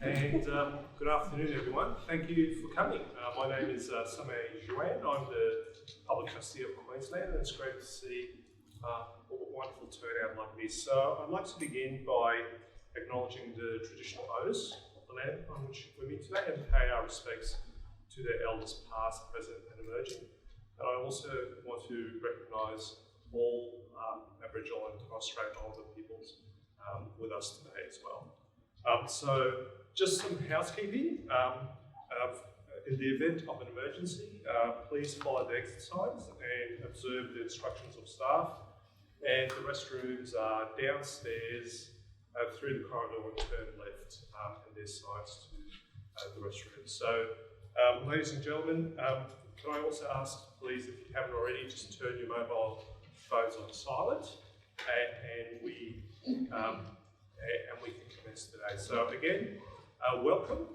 And good afternoon, everyone. Thank you for coming. My name is Samay Juan. I'm the Public Trustee of Queensland, and it's great to see a wonderful turnout like this. So I'd like to begin by acknowledging the traditional owners of the land on which we meet today and pay our respects to their elders past, present and emerging. And I also want to recognise all Aboriginal and Torres Strait Islander peoples with us today as well. So just some housekeeping. In the event of an emergency, please follow the exit signs and observe the instructions of staff. And the restrooms are downstairs through the corridor and turn left, and there's signs to the restrooms. So, ladies and gentlemen, can I also ask, please, if you haven't already, just turn your mobile phones on silent, and we can commence today. So again, welcome.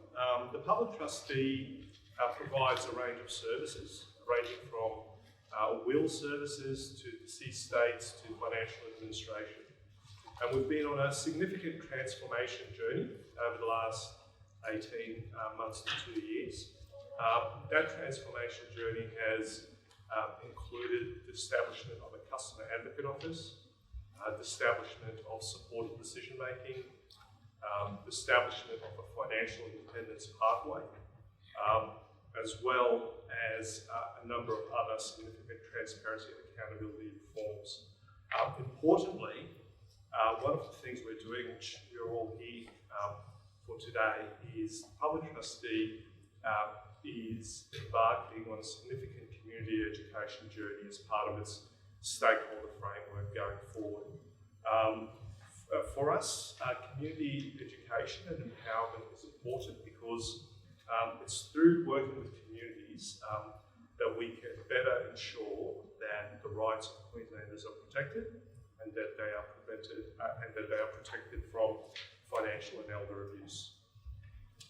The Public Trustee provides a range of services, ranging from will services to deceased states to financial administration. And we've been on a significant transformation journey over the last 18 months to 2 years. That transformation journey has included the establishment of a Customer Advocate Office, the establishment of supported decision making, the establishment of a financial independence pathway, as well as a number of other significant transparency and accountability reforms. Importantly, one of the things we're doing, which we're all here for today, is the Public Trustee is embarking on a significant community education journey as part of its stakeholder framework going forward. For us, community education and empowerment is important because it's through working with communities that we can better ensure that the rights of Queenslanders are protected and that they are protected from financial and elder abuse.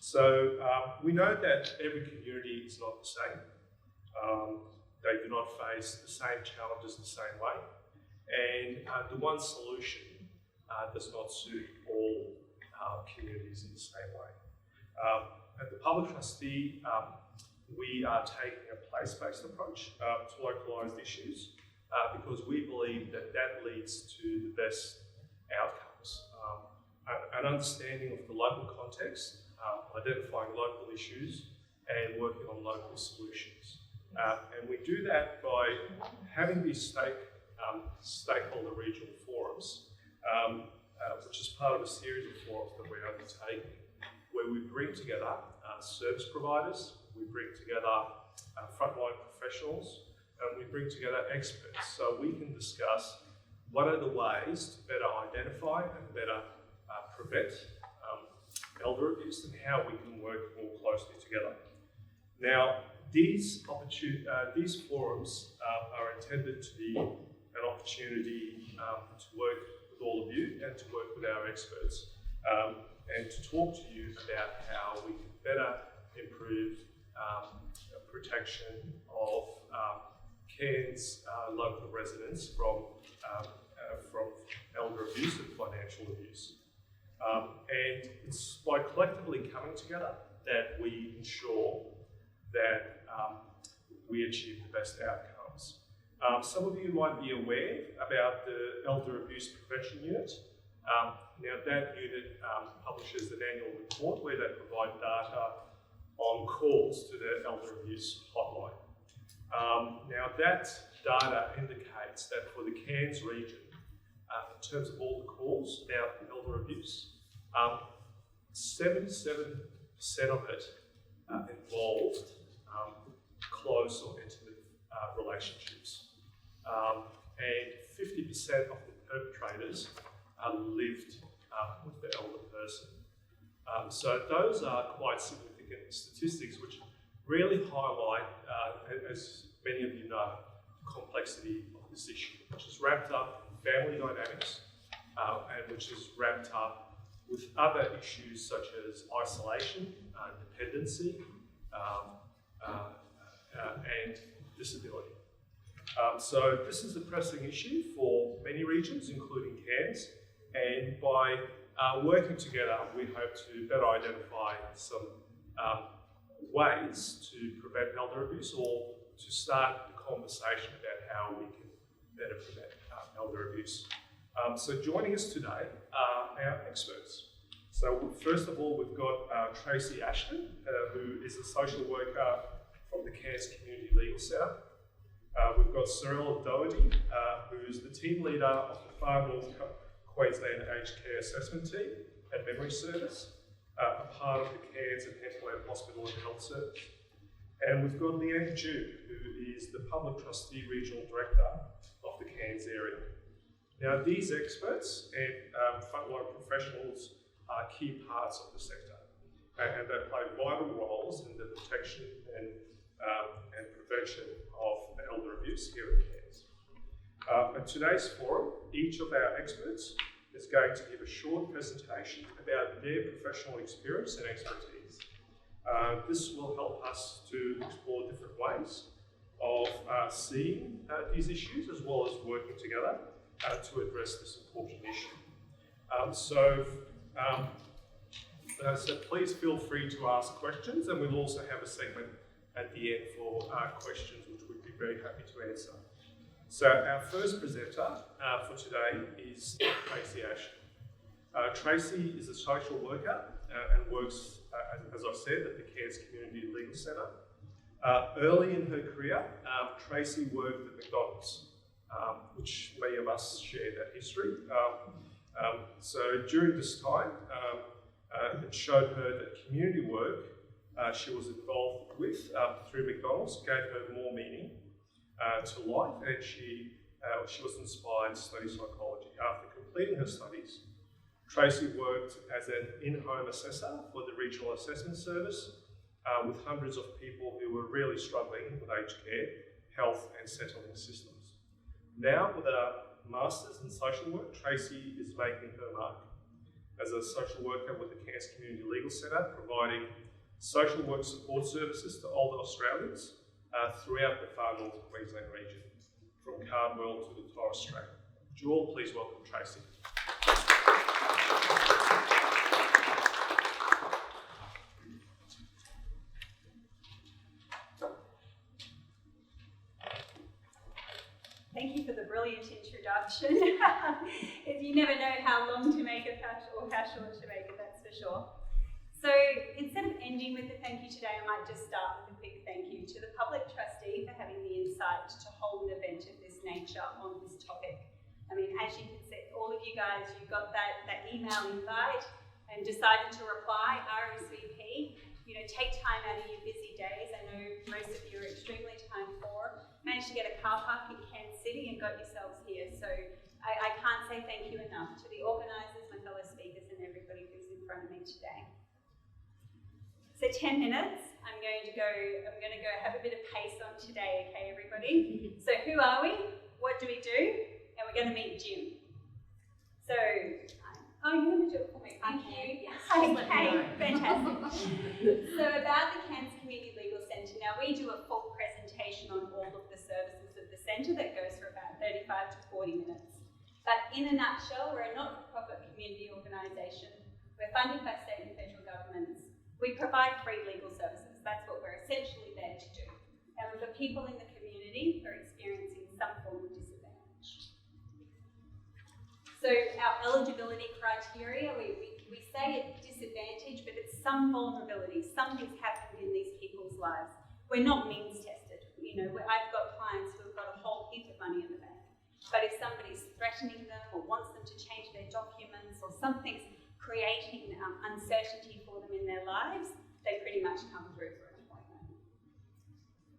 So we know that every community is not the same. They do not face the same challenges the same way, and the one solution does not suit all communities in the same way. At the Public Trustee, we are taking a place-based approach to localised issues because we believe that that leads to the best outcomes. An understanding of the local context, identifying local issues and working on local solutions. And we do that by having these stakeholder regional forums, which is part of a series of forums that we're undertaking, where we bring together service providers, we bring together frontline professionals, and we bring together experts so we can discuss what are the ways to better identify and better prevent elder abuse and how we can work more closely together. Now, these forums are intended to be an opportunity to work with all of you and to work with our experts and to talk to you about how we can better improve protection of Cairns local residents from elder abuse and financial abuse. And it's by collectively coming together that we ensure that we achieve the best outcomes. Some of you might be aware about the Elder Abuse Prevention Unit. Now that unit publishes an annual report where they provide data on calls to the Elder Abuse Hotline. Now that data indicates that for the Cairns region, in terms of all the calls about elder abuse, 77% of it involved close or intimate relationships. And 50% of the perpetrators lived with the elder person. So those are quite significant statistics which really highlight, as many of you know, the complexity of this issue, which is wrapped up in family dynamics and which is wrapped up with other issues such as isolation, dependency, and disability. So this is a pressing issue for many regions, including Cairns, and by working together, we hope to better identify some ways to prevent elder abuse or to start the conversation about how we can better prevent elder abuse. So joining us today are our experts. So first of all, we've got Tracy Ashton, who is a social worker from the Cairns Community Legal Centre. We've got Cyril Doherty, who is the team leader of the Far North Queensland Aged Care Assessment Team and Memory Service, a part of the Cairns and Hinterland Hospital and Health Service. And we've got Leanne Jude, who is the Public Trustee Regional Director of the Cairns area. Now, these experts and frontline professionals are key parts of the sector, and they play vital roles in the protection and prevention of elder abuse here at Cairns. At today's forum, each of our experts is going to give a short presentation about their professional experience and expertise. This will help us to explore different ways of seeing these issues as well as working together to address this important issue. So please feel free to ask questions, and we'll also have a segment at the end for questions, which we'd be very happy to answer. So our first presenter for today is Tracy Ashton. Tracy is a social worker and works, as I've said, at the Cairns Community Legal Centre. Early in her career, Tracy worked at McDonald's, which many of us share that history. So during this time, it showed her that community work she was involved with through McDonald's gave her more meaning to life, and she was inspired to study psychology. After completing her studies, Tracy worked as an in-home assessor for the Regional Assessment Service with hundreds of people who were really struggling with aged care, health and settling systems. Now, with a Master's in Social Work, Tracy is making her mark as a social worker with the Cairns Community Legal Centre, providing social work support services to older Australians throughout the Far North Queensland region, from Cardwell to the Torres Strait. Would you all please welcome Tracy. Thank you for the brilliant introduction. You never know how long to make it or how short to make it, that's for sure. So instead of ending with a thank you today, I might just start with a quick thank you to the Public Trustee for having the insight to hold an event of this nature on this topic. I mean, as you can see, all of you guys, you got that email invite and decided to reply, RSVP. You know, take time out of your busy days. I know most of you are extremely time poor. Managed to get a car park in Cairns City and got yourselves here. So I can't say thank you enough to the organisers, my fellow speakers and everybody who's in front of me today. So 10 minutes, I'm going to go have a bit of pace on today, okay everybody? So who are we? What do we do? And we're going to meet Jim. So, oh, you're going to do it for me. Thank you. Yes. Okay, fantastic. So about the Cairns Community Legal Centre, now we do a full presentation on all of the services of the centre that goes for about 35 to 40 minutes. But in a nutshell, we're a not-for-profit community organisation. We're funded by state and federal governments. We provide free legal services. That's what we're essentially there to do. And for people in the community who are experiencing some form of disadvantage. So our eligibility criteria, we say it's disadvantage, but it's some vulnerability. Something's happened in these people's lives. We're not means tested. You know, I've got clients who've got a whole heap of money in the bank. But if somebody's threatening them or wants them to change their documents or something's creating uncertainty for them in their lives, they pretty much come through for an appointment.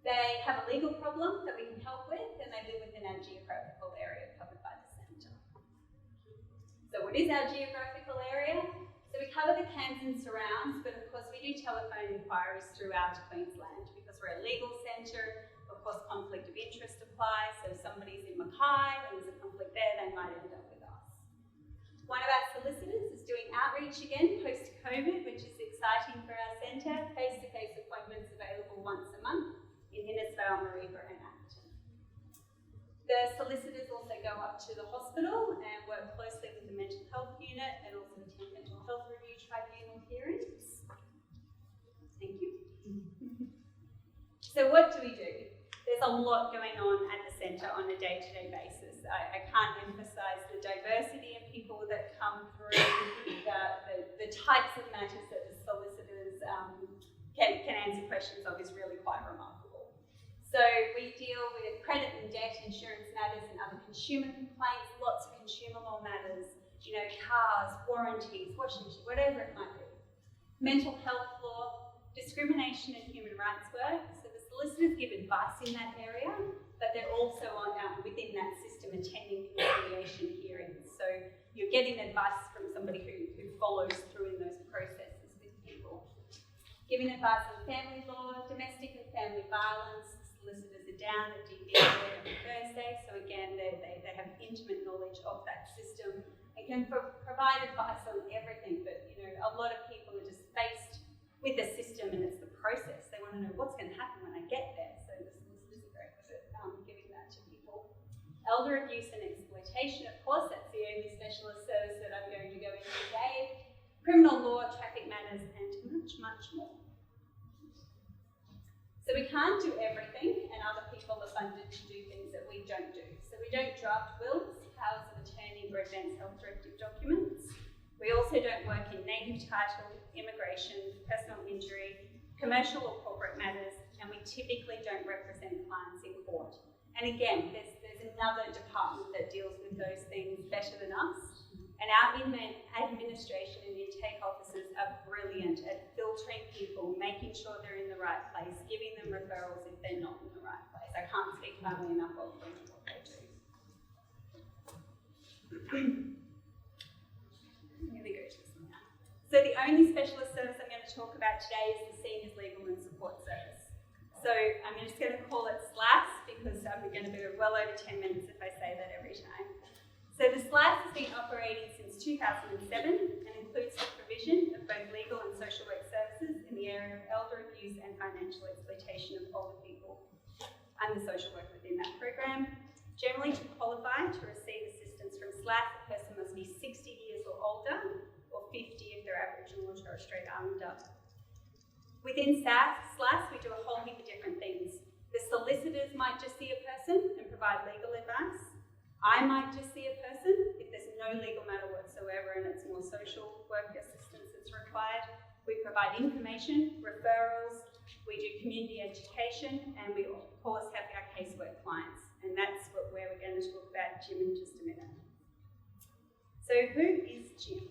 They have a legal problem that we can help with, and they live within our geographical area covered by the centre. So what is our geographical area? So we cover the Cairns and surrounds, but of course we do telephone inquiries throughout Queensland because we're a legal centre. Of course, conflict of interest applies. So if somebody's in Mackay and there's a conflict there, they might end up with us. One of our solicitors is doing outreach again post-COVID, which is exciting for our centre. Face-to-face appointments available once a month in Innisfail, Mareeba and Acton. The solicitors also go up to the hospital and work closely with the mental health unit and also attend So what do we do? There's a lot going on at the centre on a day-to-day basis. I can't emphasise the diversity of people that come through, the types of matters that the solicitors can answer questions of is really quite remarkable. So we deal with credit and debt, insurance matters and other consumer complaints, lots of consumer law matters, you know, cars, warranties, washing machine, whatever it might be. Mental health law, discrimination and human rights work. So the solicitors give advice in that area, but they're also within that system attending conciliation hearings. So you're getting advice from somebody who follows through in those processes with people. Giving advice on family law, domestic and family violence. Solicitors are down at DBA every Thursday, so again, they have intimate knowledge of that system and can provide advice on everything. But you know, a lot of people are just faced with the system and it's the process. They want to know what's going to happen when I get there. So the solicitors are great with it, giving that to people. Elder abuse and exploitation, of course, that's the only specialist service that I'm going to go into today. Criminal law, traffic matters, and much, much more. So we can't do everything, and other people are funded to do things that we don't do. So we don't draft wills, powers of attorney, or advance health directive documents. We also don't work in native title, immigration, personal injury, commercial or corporate matters, and we typically don't represent clients in court. And again, there's another department that deals with those things better than us. And our administration and intake officers are brilliant at filtering people, making sure they're in the right place, giving them referrals if they're not in the right place. I can't speak highly enough of them and what they do. Here we go to this one now. So the only specialist service I'm going to talk about today is the Seniors Legal and Support Service. So I'm just going to call it SLAS because I'm going to be well over 10 minutes if I say that every time. So the SLAS has been operating since 2007 and includes the provision of both legal and social work services in the area of elder abuse and financial exploitation of older people. I'm the social worker within that program. Generally, to qualify to receive assistance from SLAS, a person must be 60 years or older, or 50 if they're Aboriginal or Torres Strait Islander. Within SLAS, we do a whole heap of different things. The solicitors might just see a person and provide legal advice. I might just see a person if there's no legal matter whatsoever and it's more social work assistance that's required. We provide information, referrals, we do community education, and we of course have our casework clients. And that's where we're going to talk about Jim in just a minute. So who is Jim?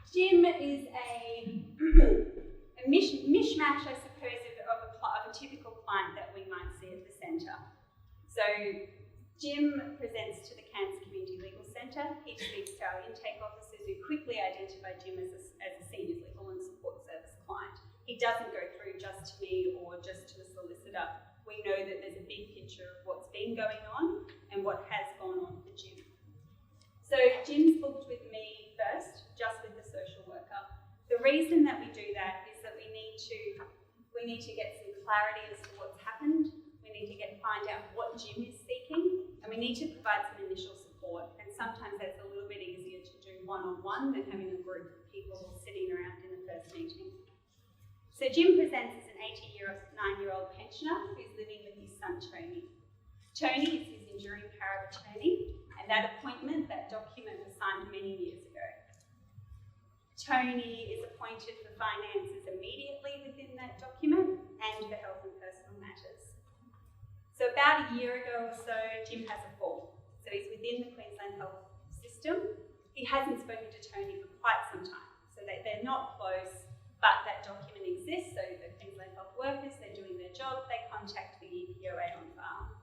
Jim is a mishmash, I suppose, of a typical client that we might see at the centre. So Jim presents to the Cairns Community Legal Centre. He speaks to our intake officers who quickly identify Jim as a Seniors Legal and Support Service client. He doesn't go through just to me or just to a solicitor. We know that there's a big picture of what's been going on and what has gone on for Jim. So Jim's booked with me first, just with the social worker. The reason that we do that is that we need to get some clarity as to what's happened. We need to find out what Jim is seeking, and we need to provide some initial support. And sometimes that's a little bit easier to do one-on-one than having a group of people sitting around in the first meeting. So Jim presents as an 89-year-old pensioner who's living with his son Tony. Tony is his enduring power of attorney, and that appointment, that document was signed many years ago. Tony is appointed for finances immediately within that document and for health and personal matters. So about a year ago or so, Jim has a fall. So he's within the Queensland health system. He hasn't spoken to Tony for quite some time. So they're not close, but that document exists. So the Queensland health workers, they're doing their job, they contact the EPOA on file.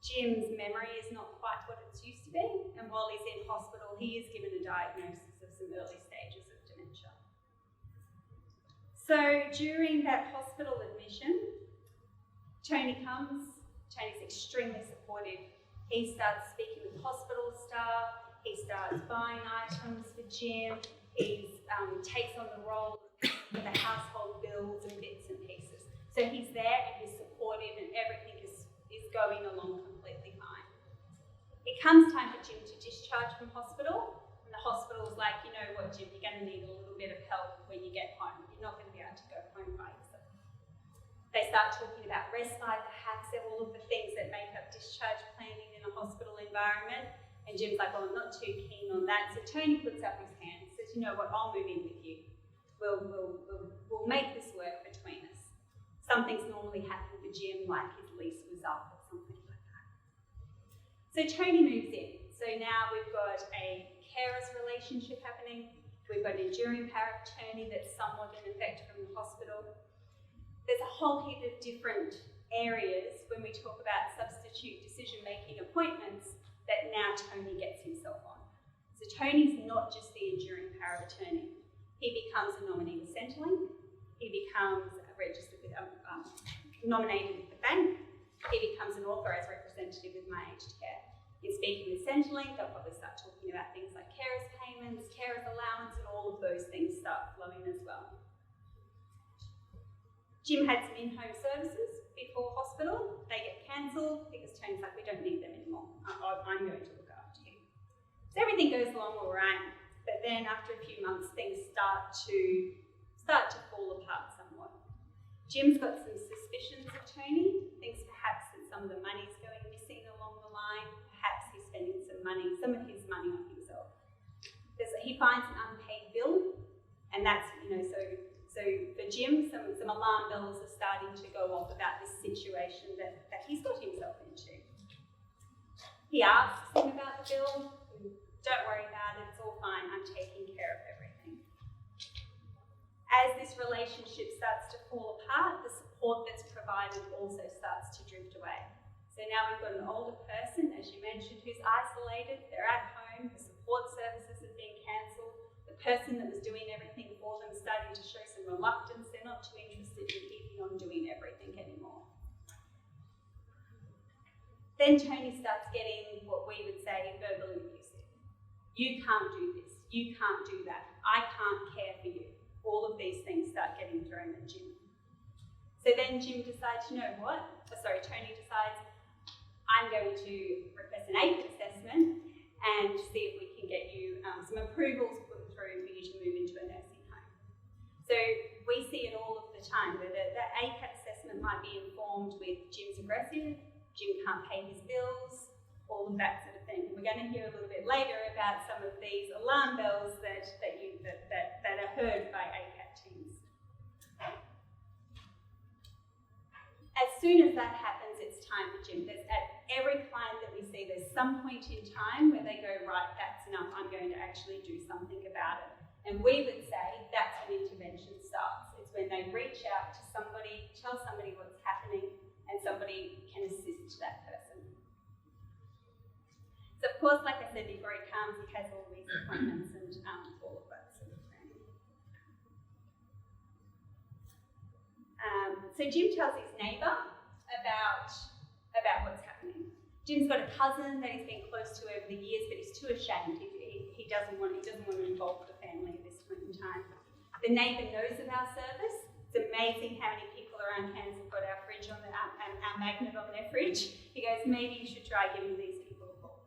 Jim's memory is not quite what it used to be, and while he's in hospital, he is given a diagnosis of some early stages of dementia. So during that hospital admission, Tony comes. Tony's extremely supportive. He starts speaking with hospital staff. He starts buying items for Jim. He takes on the role of the household bills and bits and pieces. So he's there and he's supportive, and everything is going along completely fine. It comes time for Jim to discharge from hospital, and the hospital's like, you know what, Jim, you're going to need a little bit of help when you get home. You're not going to be able to go home by yourself. They start talking about respite, perhaps, all of the things that make up discharge planning in a hospital environment. And Jim's like, well, I'm not too keen on that. So Tony puts up his hand and says, you know what, I'll move in with you. We'll make this work between us. Something's normally happened for Jim, like his lease was up or something like that. So Tony moves in. So now we've got a carers relationship happening. We've got an enduring power of attorney that's somewhat in effect from the hospital. There's a whole heap of different areas when we talk about substitute decision-making appointments that now Tony gets himself on. So Tony's not just the enduring power of attorney. He becomes a nominee with Centrelink. He becomes registered with, nominated with the bank. He becomes an authorised representative with My Aged Care. In speaking with Centrelink, they'll probably start talking about things like carers payments, carers allowance, and all of those things start flowing as well. Jim had some in-home services before hospital. They get cancelled because Tony's like, we don't need them anymore. I'm going to look after you. So everything goes along all right, but then after a few months, things start to fall apart somewhat. Jim's got some suspicions of Tony, thinks perhaps that some of the money's going missing along the line, perhaps he's spending some of his money on himself. He finds an unpaid bill, and that's, so for Jim, some alarm bells are starting to go off about this situation that he's got himself into. He asks him about the bill. Don't worry about it, it's all fine, I'm taking care of everything. As this relationship starts to fall apart, the support that's provided also starts to drift away. So now we've got an older person, as you mentioned, who's isolated, they're at home, the support services have been cancelled, the person that was doing everything for them is starting to show some reluctance, they're not too interested in keeping on doing everything anymore. Then Tony starts getting what we would say verbally abusive. You can't do this, you can't do that, I can't care for you. All of these things start getting thrown at Jim. So then Tony decides, I'm going to request an APIC assessment and see if we can get you some approvals put through for you to move into a nursing home. So we see it all of the time, that the APIC assessment might be informed with Jim's aggressive, Jim can't pay his bills, all of that sort of thing. And we're going to hear a little bit later about some of these alarm bells that are heard by APAT teams. As soon as that happens, it's time for Jim. At every client that we see, there's some point in time where they go, right, that's enough, I'm going to actually do something about it. And we would say that's when intervention starts. It's when they reach out to somebody, tell somebody what's happening, and somebody can assist that person. So of course, like I said before, he comes, he has all these appointments and all of that sort of thing. So Jim tells his neighbour about what's happening. Jim's got a cousin that he's been close to over the years, but he's too ashamed. He doesn't want to involve the family at this point in time. The neighbour knows of our service. It's amazing how many people around Cairns have got our fridge on our magnet on their fridge. He goes, maybe you should try giving these people a call.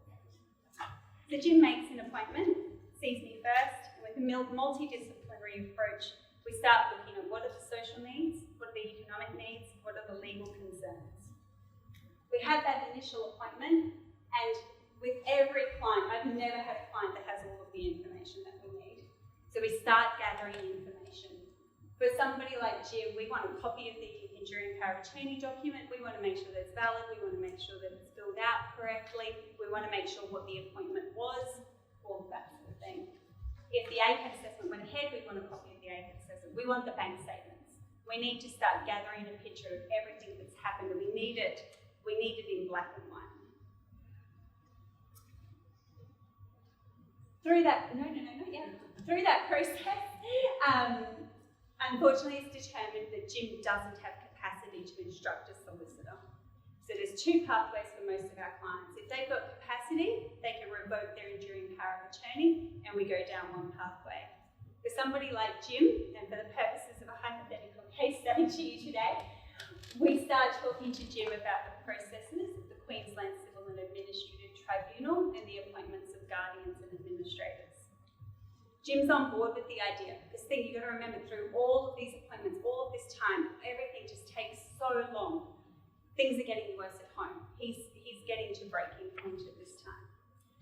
So Jim makes an appointment, sees me first, and with a multidisciplinary approach, we start looking at what are the social needs, what are the economic needs, what are the legal concerns. We have that initial appointment, and with every client, I've never had a client that has all of the information that we need. So we start gathering information. For somebody like Jim, we want a copy of the enduring power of attorney document, we want to make sure that it's valid, we want to make sure that it's filled out correctly, we want to make sure what the appointment was, all of that sort of thing. If the APAC assessment went ahead, we want a copy of the APAC assessment. We want the bank statements. We need to start gathering a picture of everything that's happened, and we need it in black and white. Through that process, unfortunately, it's determined that Jim doesn't have capacity to instruct a solicitor. So there's two pathways for most of our clients. If they've got capacity, they can revoke their enduring power of attorney, and we go down one pathway. For somebody like Jim, and for the purposes of a hypothetical case study to you today, we start talking to Jim about the processes of the Queensland Civil and Administrative Tribunal and the appointments of guardians and administrators. Jim's on board with the idea. This thing, you've got to remember, through all of these appointments, all of this time, everything just takes so long. Things are getting worse at home. He's getting to breaking point at this time.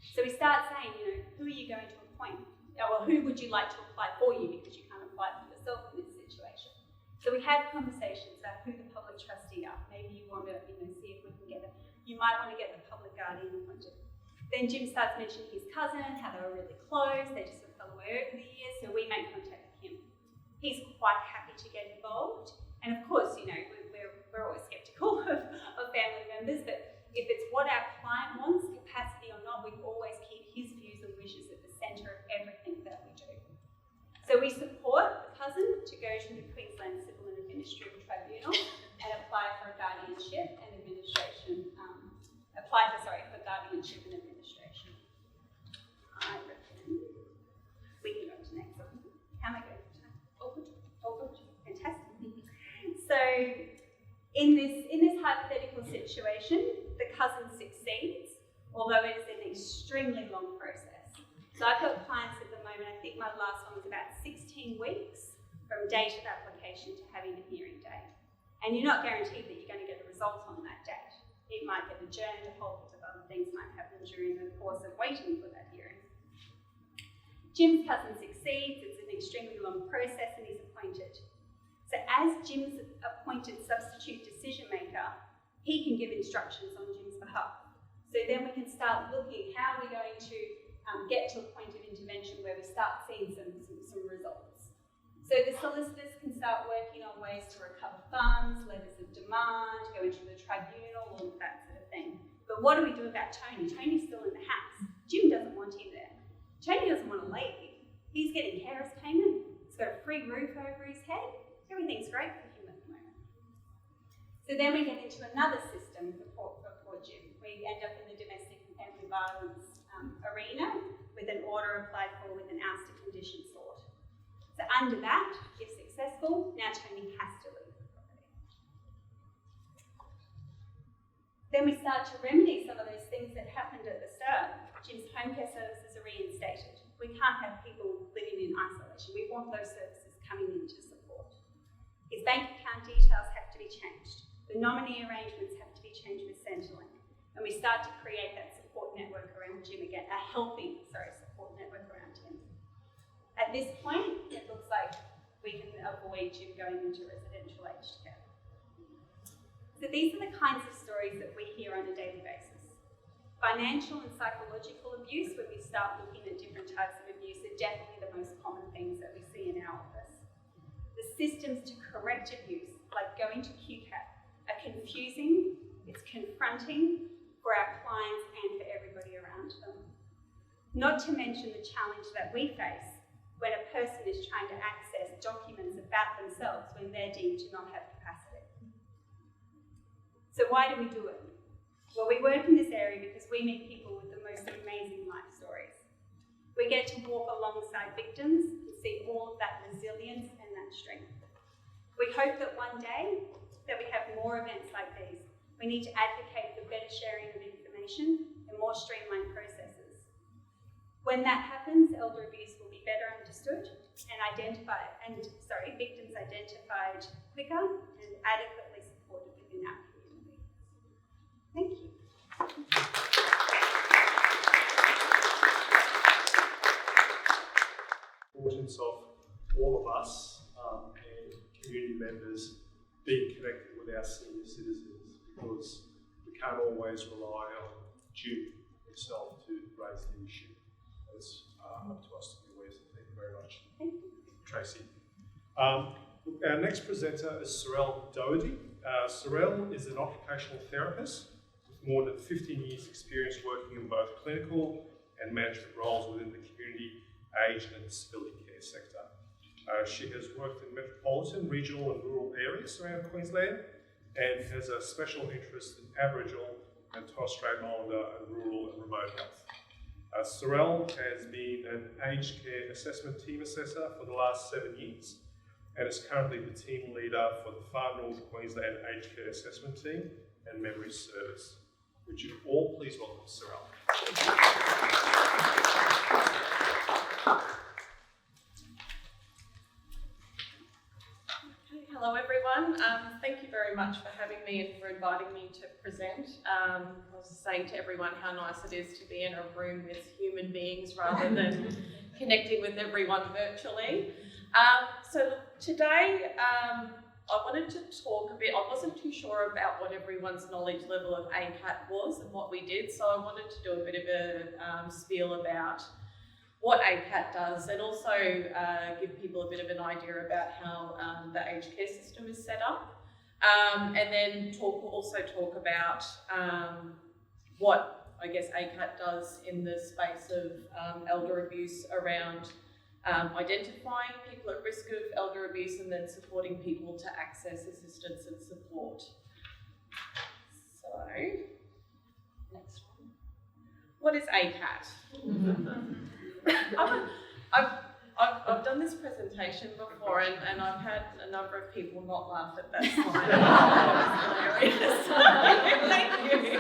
So we start saying, who are you going to appoint? Well, who would you like to apply for you, because you can't apply for yourself in this situation. So we have conversations about who the public trustee are. Maybe you want to see if we can get it. You might want to get the public guardian appointed. Then Jim starts mentioning his cousin, how they were really close, they just sort of fell away over the years, so we make contact with him. He's quite happy to get involved, and of course, we're always sceptical of family members, but if it's what our client wants, capacity or not, we always keep his views and wishes at the centre of everything that we do. So we support the cousin to go to the Queensland Civil and Administrative Tribunal and apply for guardianship and administration. For guardianship and administration. I reckon we can go to the next one. How am I going to time? All good. Fantastic. So in this hypothetical situation, the cousin succeeds, although it is an extremely long process. So I've got clients at the moment, I think my last one was about 16 weeks from date of application to having a hearing date. And you're not guaranteed that you're going to get a result on that date. It might get adjourned, a whole bunch of other things might happen during the course of waiting for that hearing. Jim's cousin succeeds, it's an extremely long process, and he's appointed. So as Jim's appointed substitute decision maker, he can give instructions on Jim's behalf. So then we can start looking, how are we going to get to a point of intervention where we start seeing some results. So the solicitors can start working on ways to recover funds, letters of demand, go into the tribunal, all of that sort of thing. But what do we do about Tony? Tony's still in the house. Jim doesn't want him there. Tony doesn't want to leave. He's getting carers payment. He's got a free roof over his head. Everything's great for him at the moment. So then we get into another system for poor Jim. We end up in the domestic and family violence arena with an order applied for with an ouster condition sought. So under that, if successful, now Tony has to leave the property. Then we start to remedy some of those things that happened at the start. Jim's home care services are reinstated. We can't have people living in isolation. We want those services coming in to support. His bank account details have to be changed. The nominee arrangements have to be changed with Centrelink. And we start to create that support network around Jim again, a healthy, support network around him. At this point, it looks like we can avoid Jim going into residential aged care. So these are the kinds of stories that we hear on a daily basis. Financial and psychological abuse, when we start looking at different types of abuse, are definitely the most common things that we see in our office. The systems to correct abuse, like going to QCAP, are confusing, it's confronting for our clients and for everybody around them. Not to mention the challenge that we face when a person is trying to access documents about themselves when they're deemed to not have capacity. So why do we do it? Well, we work in this area because we meet people with the most amazing life stories. We get to walk alongside victims and see all of that resilience and that strength. We hope that one day that we have more events like these. We need to advocate for better sharing of information and more streamlined processes. When that happens, elder abuse will be better understood and victims identified quicker and adequately supported within our community. Thank you. Importance of all of us and community members being connected with our senior citizens, because we can't always rely on Jim himself to raise the issue. It's up to us to be aware. So thank you very much, Tracy. Our next presenter is Sorrel Doherty. Sorrel is an occupational therapist with more than 15 years experience working in both clinical and management roles within the community, aged and disability care sector. She has worked in metropolitan, regional and rural areas around Queensland and has a special interest in Aboriginal and Torres Strait Islander and rural and remote health. Sorrel has been an aged care assessment team assessor for the last 7 years and is currently the team leader for the Far North Queensland Aged Care Assessment Team and Memory Service. Would you all please welcome Sorrel? Thank you very much for having me and for inviting me to present. I was saying to everyone how nice it is to be in a room with human beings rather than connecting with everyone virtually. So today I wanted to talk a bit. I wasn't too sure about what everyone's knowledge level of ACAT was and what we did, so I wanted to do a bit of a spiel about what ACAT does, and also give people a bit of an idea about how the aged care system is set up, and then also talk about what I guess ACAT does in the space of elder abuse around identifying people at risk of elder abuse and then supporting people to access assistance and support. So, next one. What is ACAT? I've done this presentation before and I've had a number of people not laugh at that slide. Thank you.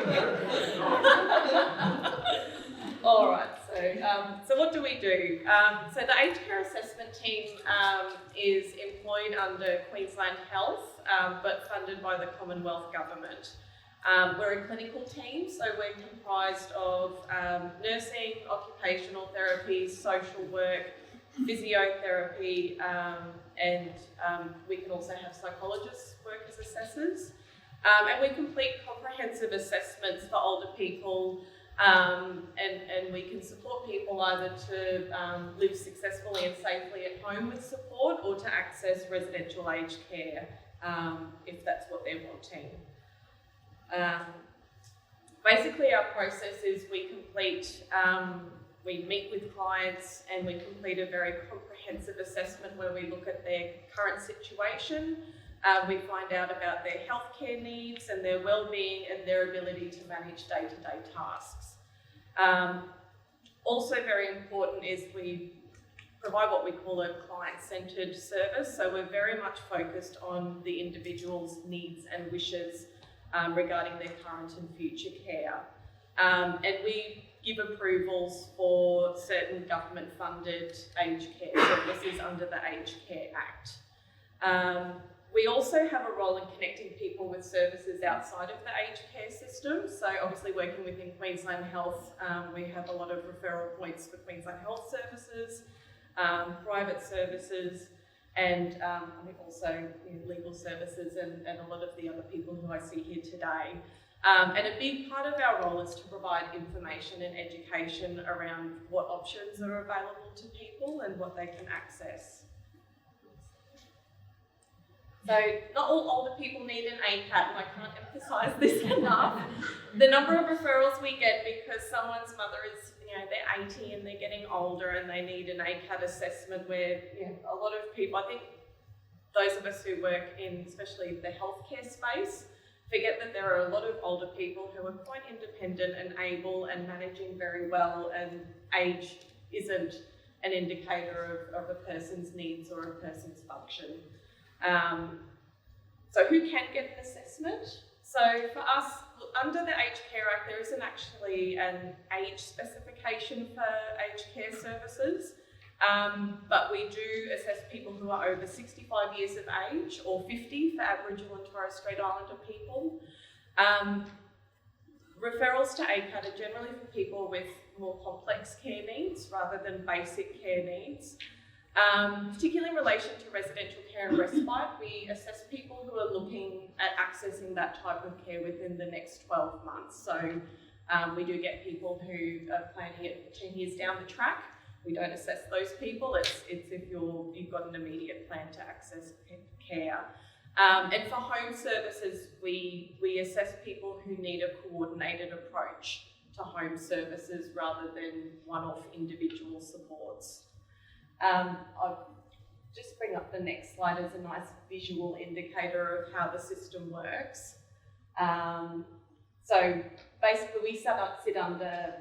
All right, so what do we do? So the aged care assessment team is employed under Queensland Health, but funded by the Commonwealth Government. We're a clinical team, so we're comprised of nursing, occupational therapy, social work, physiotherapy, and we can also have psychologists work as assessors. And we complete comprehensive assessments for older people, and we can support people either to live successfully and safely at home with support or to access residential aged care if that's what they're wanting. Basically our process is we meet with clients and we complete a very comprehensive assessment where we look at their current situation, we find out about their healthcare needs and their well-being and their ability to manage day-to-day tasks. Also very important is we provide what we call a client-centred service, so we're very much focused on the individual's needs and wishes regarding their current and future care. And we give approvals for certain government-funded aged care services under the Aged Care Act. We also have a role in connecting people with services outside of the aged care system. So obviously working within Queensland Health, we have a lot of referral points for Queensland Health services, private services, and I think also legal services and a lot of the other people who I see here today. And a big part of our role is to provide information and education around what options are available to people and what they can access. So not all older people need an ACAT, and I can't emphasise this enough. The number of referrals we get because someone's mother is, they're 80 and they're getting older and they need an ACAT assessment where a lot of people, I think those of us who work in especially the healthcare space, forget that there are a lot of older people who are quite independent and able and managing very well, and age isn't an indicator of a person's needs or a person's function. So who can get an assessment? So for us, under the Aged Care Act, there isn't actually an age specification for aged care services, but we do assess people who are over 65 years of age or 50 for Aboriginal and Torres Strait Islander people. Referrals to ACAT are generally for people with more complex care needs rather than basic care needs. Particularly in relation to residential care and respite, we assess people who are looking at accessing that type of care within the next 12 months. So we do get people who are planning it 10 years down the track. We don't assess those people, it's if you've got an immediate plan to access care. And for home services, we assess people who need a coordinated approach to home services rather than one-off individual supports. I'll just bring up the next slide as a nice visual indicator of how the system works. So basically we sit under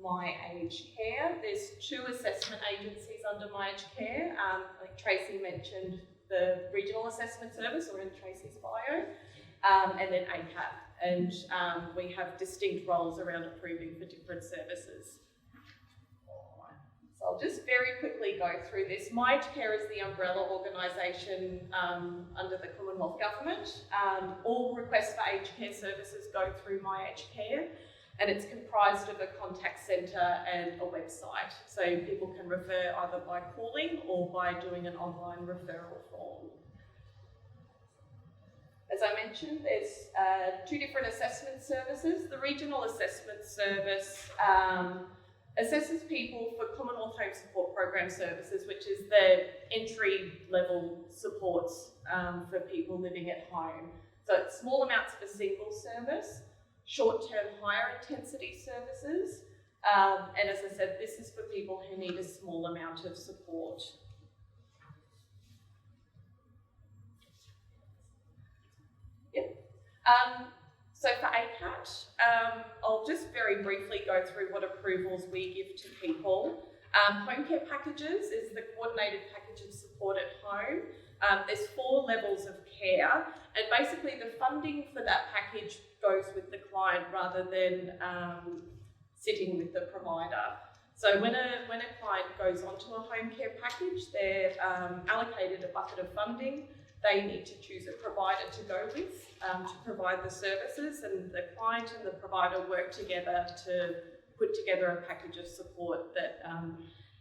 My Aged Care. There's 2 assessment agencies under My Aged Care. Like Tracy mentioned the Regional Assessment Service, or in Tracy's bio, and then ACAT. And we have distinct roles around approving for different services. So I'll I'll just very quickly go through this. My Aged Care is the umbrella organisation under the Commonwealth Government. All requests for aged care services go through My Aged Care, and it's comprised of a contact centre and a website. So people can refer either by calling or by doing an online referral form. As I mentioned, there's 2 different assessment services. The Regional Assessment Service assesses people for Commonwealth Home Support Program services, which is the entry-level supports for people living at home. So it's small amounts for single service, short-term higher intensity services, and as I said, this is for people who need a small amount of support. So for ACAT, I'll just very briefly go through what approvals we give to people. Home care packages is the coordinated package of support at home. There's 4 levels of care, and basically the funding for that package goes with the client rather than sitting with the provider. So when a client goes onto a home care package, they're allocated a bucket of funding. They need to choose a provider to go with to provide the services, and the client and the provider work together to put together a package of support that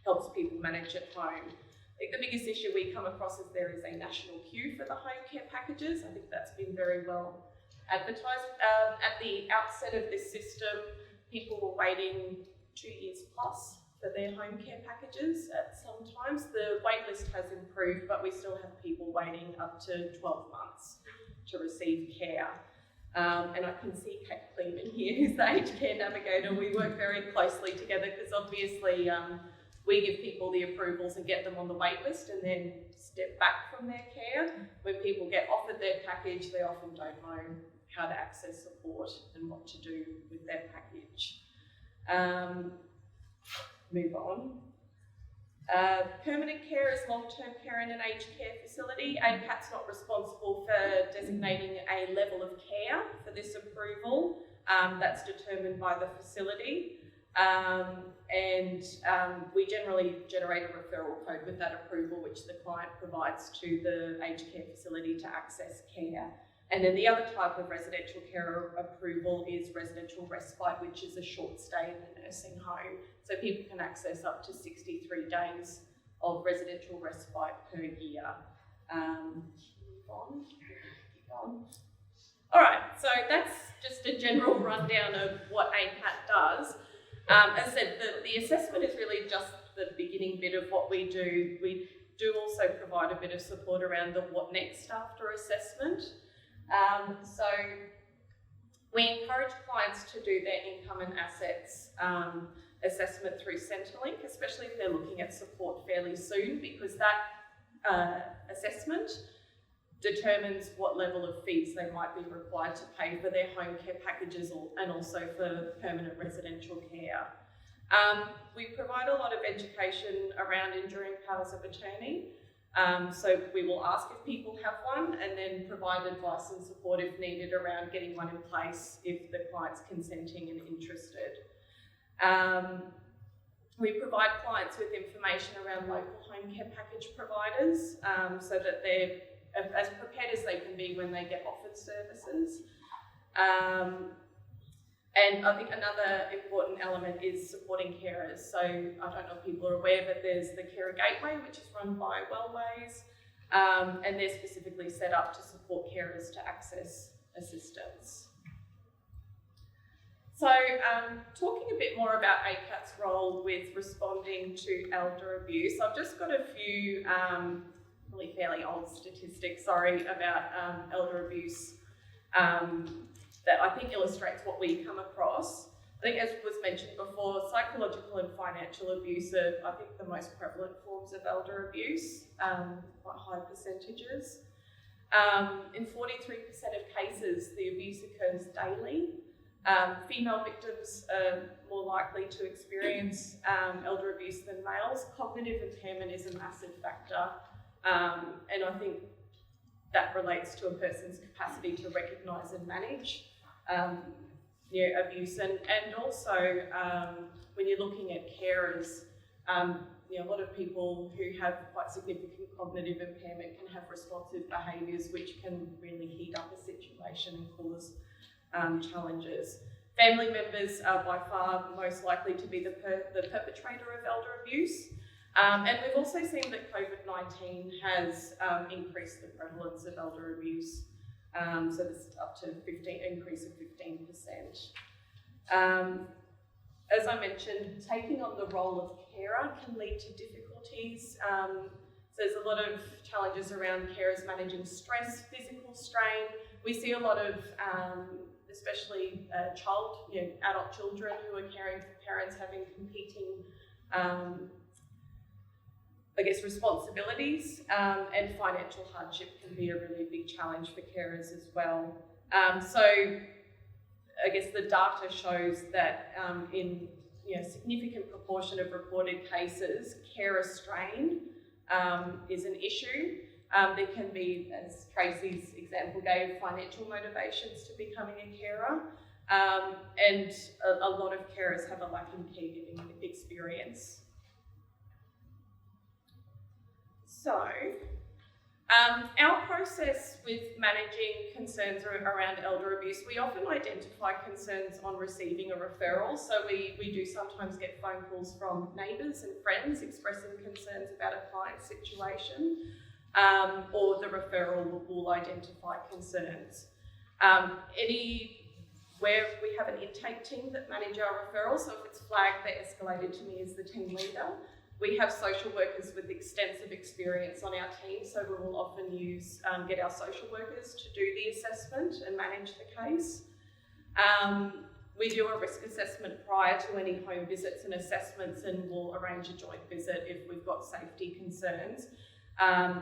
helps people manage at home. I think the biggest issue we come across is there is a national queue for the home care packages. I think that's been very well advertised. At the outset of this system, people were waiting 2 years plus for their home care packages. Sometimes the wait list has improved, but we still have people waiting up to 12 months to receive care. And I can see Kate Kleeman here, who's the aged care navigator. We work very closely together because obviously we give people the approvals and get them on the wait list and then step back from their care. When people get offered their package, they often don't know how to access support and what to do with their package. Move on. Permanent care is long-term care in an aged care facility. ACAT's not responsible for designating a level of care for this approval. That's determined by the facility. We generally generate a referral code with that approval, which the client provides to the aged care facility to access care. And then the other type of residential care approval is residential respite, which is a short stay in a nursing home. So people can access up to 63 days of residential respite per year. Move on. Keep going. All right, so that's just a general rundown of what ACAT does. As I said, the assessment is really just the beginning bit of what we do. We do also provide a bit of support around the what next after assessment. So we encourage clients to do their income and assets assessment through Centrelink, especially if they're looking at support fairly soon, because that assessment determines what level of fees they might be required to pay for their home care packages and also for permanent residential care. We provide a lot of education around enduring powers of attorney. So we will ask if people have one and then provide advice and support if needed around getting one in place if the client's consenting and interested. We provide clients with information around local home care package providers so that they're as prepared as they can be when they get offered services. And I think another important element is supporting carers. So I don't know if people are aware, but there's the Carer Gateway, which is run by Wellways, and they're specifically set up to support carers to access assistance. So talking a bit more about ACAT's role with responding to elder abuse, I've just got a few really fairly old statistics, about elder abuse that I think illustrates what we come across. I think, as was mentioned before, psychological and financial abuse are, I think, the most prevalent forms of elder abuse, quite high percentages. In 43% of cases, the abuse occurs daily. Female victims are more likely to experience elder abuse than males. Cognitive impairment is a massive factor, and I think that relates to a person's capacity to recognise and manage abuse, and also when you're looking at carers, a lot of people who have quite significant cognitive impairment can have responsive behaviours which can really heat up a situation and cause challenges. Family members are by far most likely to be the perpetrator of elder abuse. And we've also seen that COVID-19 has increased the prevalence of elder abuse. So there's up to increase of 15%. As I mentioned, taking on the role of carer can lead to difficulties. So there's a lot of challenges around carers managing stress, physical strain. We see a lot of, especially adult children who are caring for parents having competing, responsibilities, and financial hardship can be a really big challenge for carers as well. So I guess the data shows that in significant proportion of reported cases, carer strain is an issue. There can be, as Tracy's example gave, financial motivations to becoming a carer, and a lot of carers have a lack in caregiving experience. So, our process with managing concerns around elder abuse, we often identify concerns on receiving a referral. So we do sometimes get phone calls from neighbours and friends expressing concerns about a client's situation, or the referral will identify concerns. Where we have an intake team that manage our referrals, so if it's flagged, they're escalated to me as the team leader. We have social workers with extensive experience on our team, so we will often get our social workers to do the assessment and manage the case. We do a risk assessment prior to any home visits and assessments, and we'll arrange a joint visit if we've got safety concerns.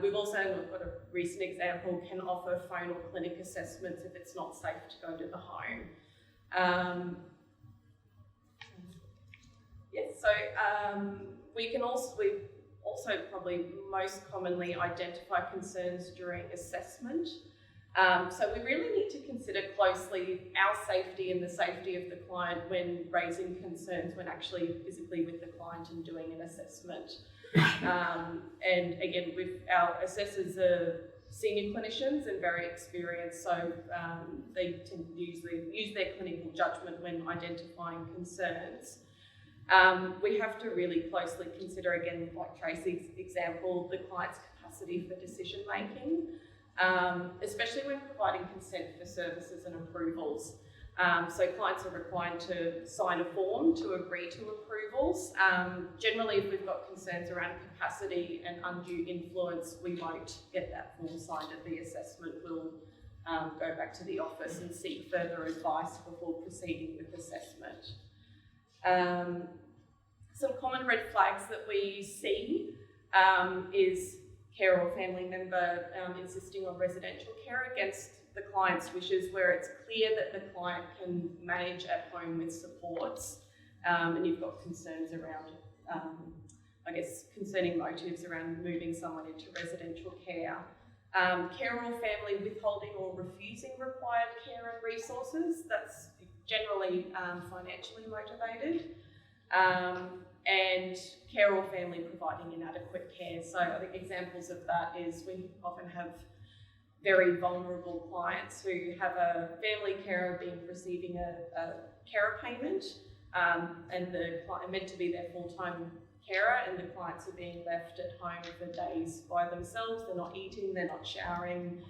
We've also got a recent example, can offer phone or clinic assessments if it's not safe to go to the home. We also probably most commonly identify concerns during assessment. So we really need to consider closely our safety and the safety of the client when raising concerns when actually physically with the client and doing an assessment. And again, our assessors are senior clinicians and very experienced, so they tend to use their clinical judgment when identifying concerns. We have to really closely consider, again, like Tracy's example, the client's capacity for decision making, especially when providing consent for services and approvals. So clients are required to sign a form to agree to approvals. Generally, if we've got concerns around capacity and undue influence, we won't get that form signed at the assessment. We'll go back to the office and seek further advice before proceeding with assessment. Some common red flags that we see is care or family member insisting on residential care against the client's wishes, where it's clear that the client can manage at home with supports, and you've got concerns around, concerning motives around moving someone into residential care. Care or family withholding or refusing required care and resources, that's generally financially motivated. And care or family providing inadequate care. So I think examples of that is we often have very vulnerable clients who have a family carer receiving a carer payment, and the client meant to be their full-time carer, and the clients are being left at home for days by themselves. They're not eating, they're not showering,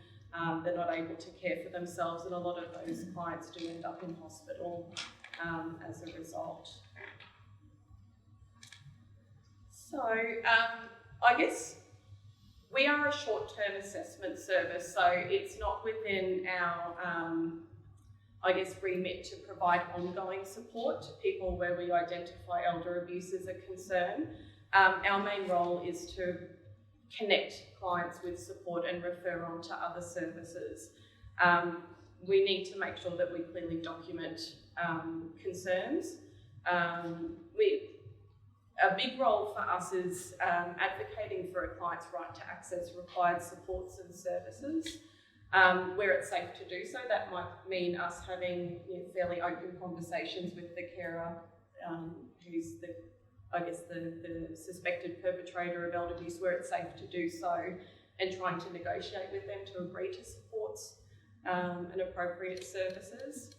they're not able to care for themselves, and a lot of those clients do end up in hospital as a result. So I guess we are a short-term assessment service, so it's not within our, remit to provide ongoing support to people where we identify elder abuse as a concern. Our main role is to connect clients with support and refer on to other services. We need to make sure that we clearly document concerns. A big role for us is advocating for a client's right to access required supports and services where it's safe to do so. That might mean us having fairly open conversations with the carer who's the the suspected perpetrator of elder abuse where it's safe to do so, and trying to negotiate with them to agree to supports and appropriate services.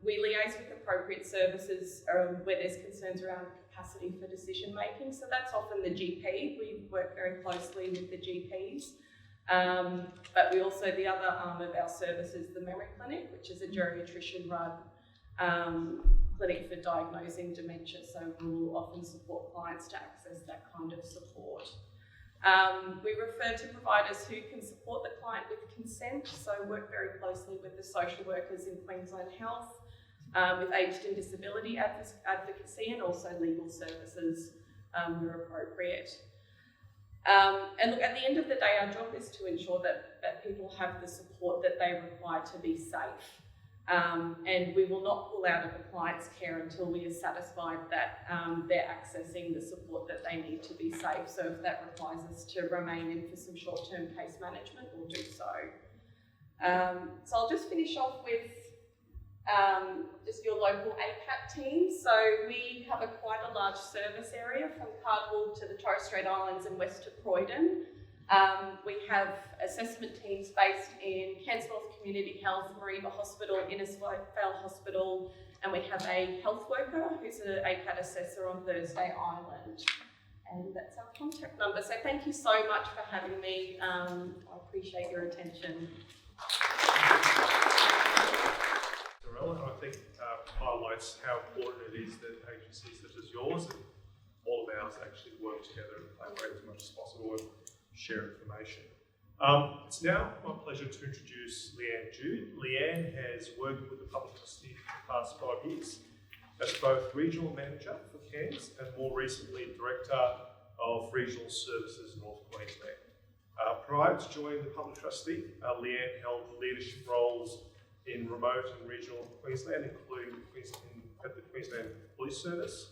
We liaise with appropriate services where there's concerns around capacity for decision making. So that's often the GP. We work very closely with the GPs. But we also, the other arm of our service is the memory clinic, which is a geriatrician run clinic for diagnosing dementia. So we will often support clients to access that kind of support. We refer to providers who can support the client with consent, so work very closely with the social workers in Queensland Health, with aged and disability advocacy, and also legal services where appropriate. And look, at the end of the day, our job is to ensure that people have the support that they require to be safe. And we will not pull out of a client's care until we are satisfied that they're accessing the support that they need to be safe. So if that requires us to remain in for some short-term case management, we'll do so. So I'll just finish off with just your local ACAT team. So we have quite a large service area from Cardwell to the Torres Strait Islands and west to Croydon. We have assessment teams based in Cairns North Community Health, Mareeba Hospital, Innisfail Hospital, and we have a health worker who's an ACAT assessor on Thursday Island. And that's our contact number. So thank you so much for having me. I appreciate your attention. And I think highlights how important it is that agencies such as yours and all of ours actually work together and collaborate as much as possible and share information. It's now my pleasure to introduce Leanne Jude. Leanne has worked with the Public Trustee for the past 5 years as both Regional Manager for Cairns and more recently Director of Regional Services North Queensland. Prior to joining the Public Trustee, Leanne held leadership roles in remote and regional Queensland, including at the Queensland Police Service,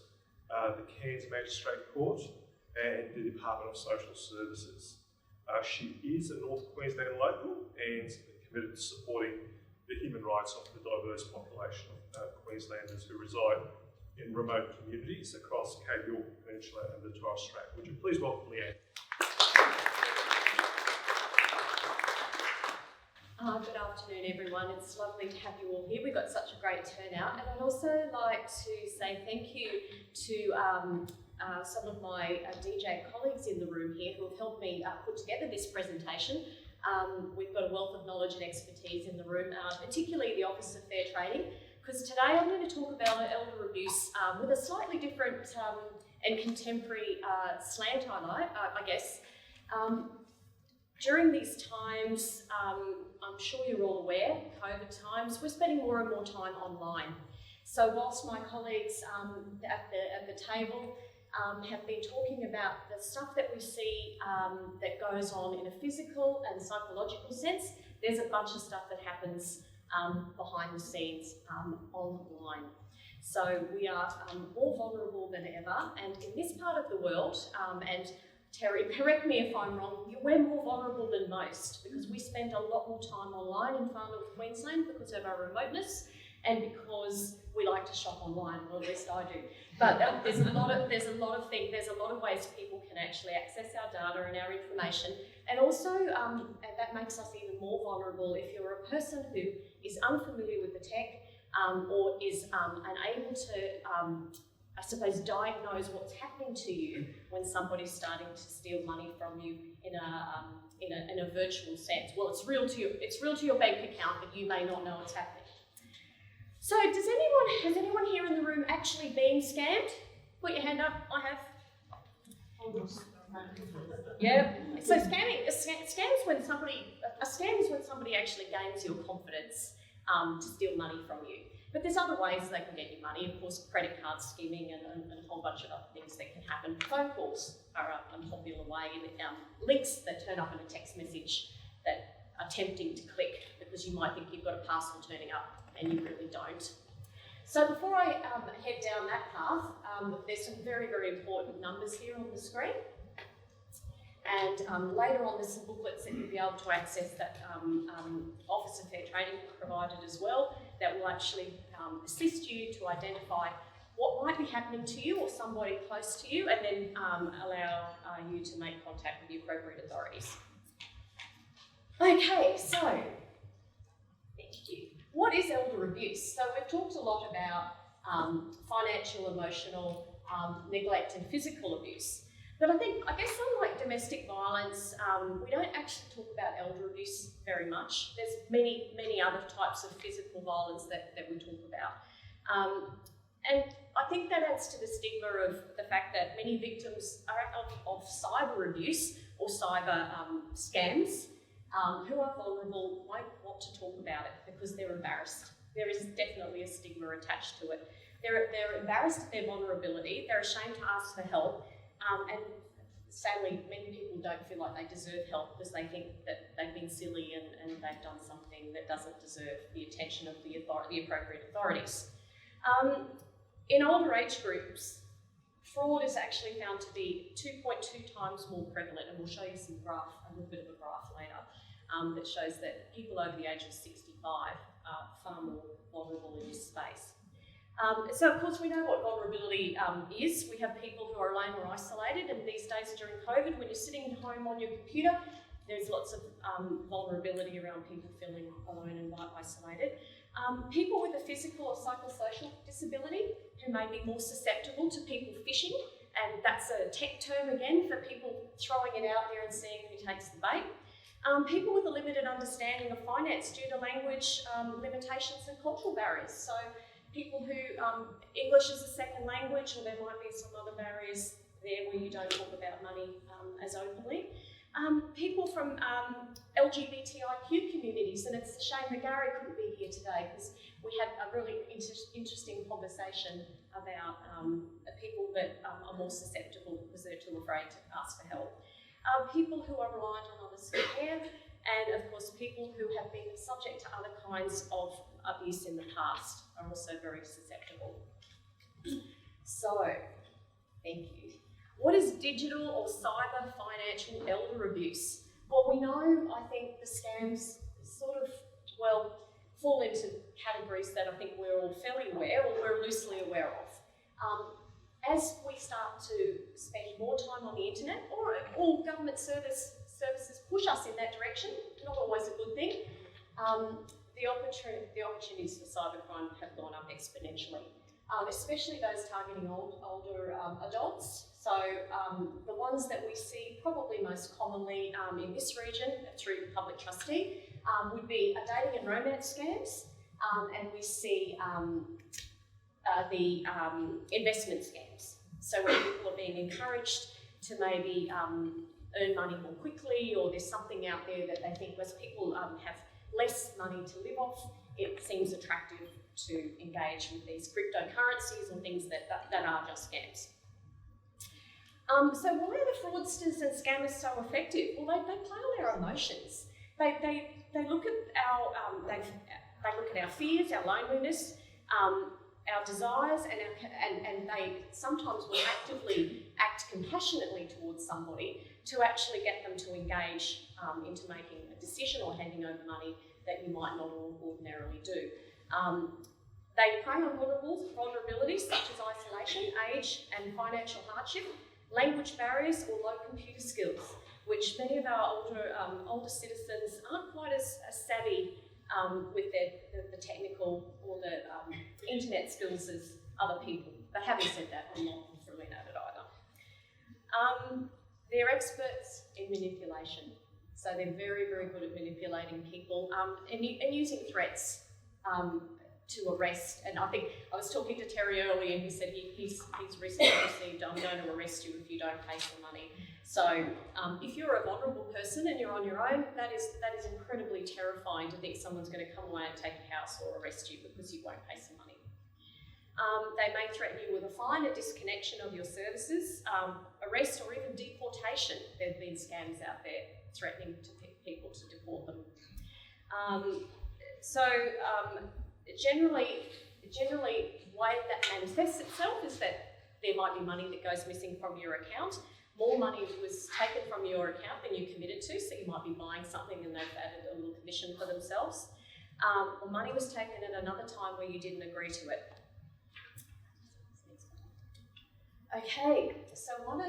the Cairns Magistrate Court, and the Department of Social Services. She is a North Queensland local and committed to supporting the human rights of the diverse population of Queenslanders who reside in remote communities across Cape York Peninsula and the Torres Strait. Would you please welcome Leanne? Good afternoon, everyone. It's lovely to have you all here. We've got such a great turnout, and I'd also like to say thank you to some of my DJ colleagues in the room here who have helped me put together this presentation. We've got a wealth of knowledge and expertise in the room, particularly the Office of Fair Trading, because today I'm going to talk about elder abuse with a slightly different and contemporary slant, I guess. During these times, I'm sure you're all aware, COVID times, we're spending more and more time online. So whilst my colleagues at the table have been talking about the stuff that we see that goes on in a physical and psychological sense, there's a bunch of stuff that happens behind the scenes online. So we are more vulnerable than ever, and in this part of the world, and Terry, correct me if I'm wrong, we're more vulnerable than most because we spend a lot more time online in far north Queensland because of our remoteness and because we like to shop online, or at least I do. But there's a lot of ways people can actually access our data and our information, and also that makes us even more vulnerable if you're a person who is unfamiliar with the tech or is unable to I suppose diagnose what's happening to you when somebody's starting to steal money from you in a virtual sense. Well, it's real to your bank account, but you may not know what's happening. So, has anyone here in the room actually been scammed? Put your hand up. I have. Yeah. So a scam is when somebody actually gains your confidence to steal money from you. But there's other ways they can get your money. Of course, credit card skimming and a whole bunch of other things that can happen. Phone calls are a popular way. Links that turn up in a text message that are tempting to click because you might think you've got a parcel turning up and you really don't. So before I head down that path, there's some very, very important numbers here on the screen. And later on, there's some booklets that you'll be able to access that Office of Fair Trading provided as well that will actually assist you to identify what might be happening to you or somebody close to you, and then allow you to make contact with the appropriate authorities. Okay, so, thank you. What is elder abuse? So we've talked a lot about financial, emotional, neglect and physical abuse. But I guess unlike domestic violence, we don't actually talk about elder abuse very much. There's many other types of physical violence that we talk about. And I think that adds to the stigma of the fact that many victims are of cyber abuse or cyber scams who are vulnerable, won't want to talk about it because they're embarrassed. There is definitely a stigma attached to it. They're embarrassed at their vulnerability, they're ashamed to ask for help, and sadly, many people don't feel like they deserve help because they think that they've been silly and they've done something that doesn't deserve the attention of the appropriate authorities. In older age groups, fraud is actually found to be 2.2 times more prevalent, and we'll show you a little bit of a graph later, that shows that people over the age of 65 are far more vulnerable in this space. So of course we know what vulnerability is. We have people who are alone or isolated, and these days during COVID, when you're sitting at home on your computer, there's lots of vulnerability around people feeling alone and isolated. People with a physical or psychosocial disability who may be more susceptible to people phishing, and that's a tech term again for people throwing it out there and seeing who takes the bait. People with a limited understanding of finance due to language limitations and cultural barriers. So people who English is a second language, or there might be some other barriers there where you don't talk about money as openly. People from LGBTIQ communities, and it's a shame that Gary couldn't be here today because we had a really interesting conversation about people that are more susceptible because they're too afraid to ask for help. People who are reliant on others for care, and of course people who have been subject to other kinds of abuse in the past are also very susceptible. So, thank you. What is digital or cyber financial elder abuse? Well, we know, I think, the scams sort of, fall into categories that I think we're all fairly aware, or we're loosely aware of. As we start to spend more time on the internet, or all government services push us in that direction, not always a good thing, the opportunities for cybercrime have gone up exponentially, especially those targeting older adults. So the ones that we see probably most commonly in this region through the Public Trustee would be dating and romance scams, and we see the investment scams. So where people are being encouraged to maybe earn money more quickly, or there's something out there that they think as people have less money to live off, it seems attractive to engage with these cryptocurrencies or things that are just scams. So why are the fraudsters and scammers so effective? Well, they play on our emotions. They look at our fears, our loneliness, our desires, and they sometimes will actively act compassionately towards somebody to actually get them to engage into making a decision or handing over money that you might not ordinarily do. They prey on vulnerabilities such as isolation, age and financial hardship, language barriers or low computer skills, which many of our older citizens aren't quite as savvy with the technical or the internet skills as other people. But having said that, I'm not brilliant at it either. They're experts in manipulation. So they're very, very good at manipulating people and using threats to arrest. And I think I was talking to Terry earlier, and he said he's recently received, I'm going to arrest you if you don't pay some money. So if you're a vulnerable person and you're on your own, that is incredibly terrifying to think someone's going to come away and take your house or arrest you because you won't pay some money. They may threaten you with a fine, a disconnection of your services, arrest or even deportation. There have been scams out there threatening to people to deport them. Generally, the way that manifests itself is that there might be money that goes missing from your account. More money was taken from your account than you committed to, so you might be buying something and they've added a little commission for themselves. Or money was taken at another time where you didn't agree to it. Okay, so some of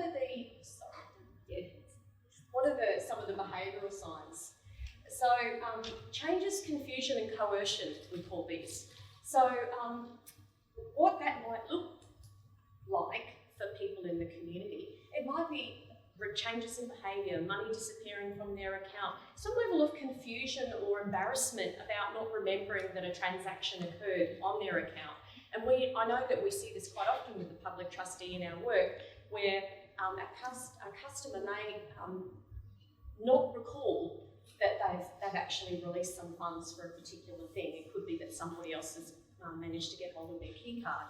the behavioural signs. So changes, confusion and coercion, we call these. So what that might look like for people in the community, it might be changes in behaviour, money disappearing from their account, some level of confusion or embarrassment about not remembering that a transaction occurred on their account. And I know that we see this quite often with the public trustee in our work, where a customer may not recall that they've actually released some funds for a particular thing. It could be that somebody else has managed to get hold of their key card.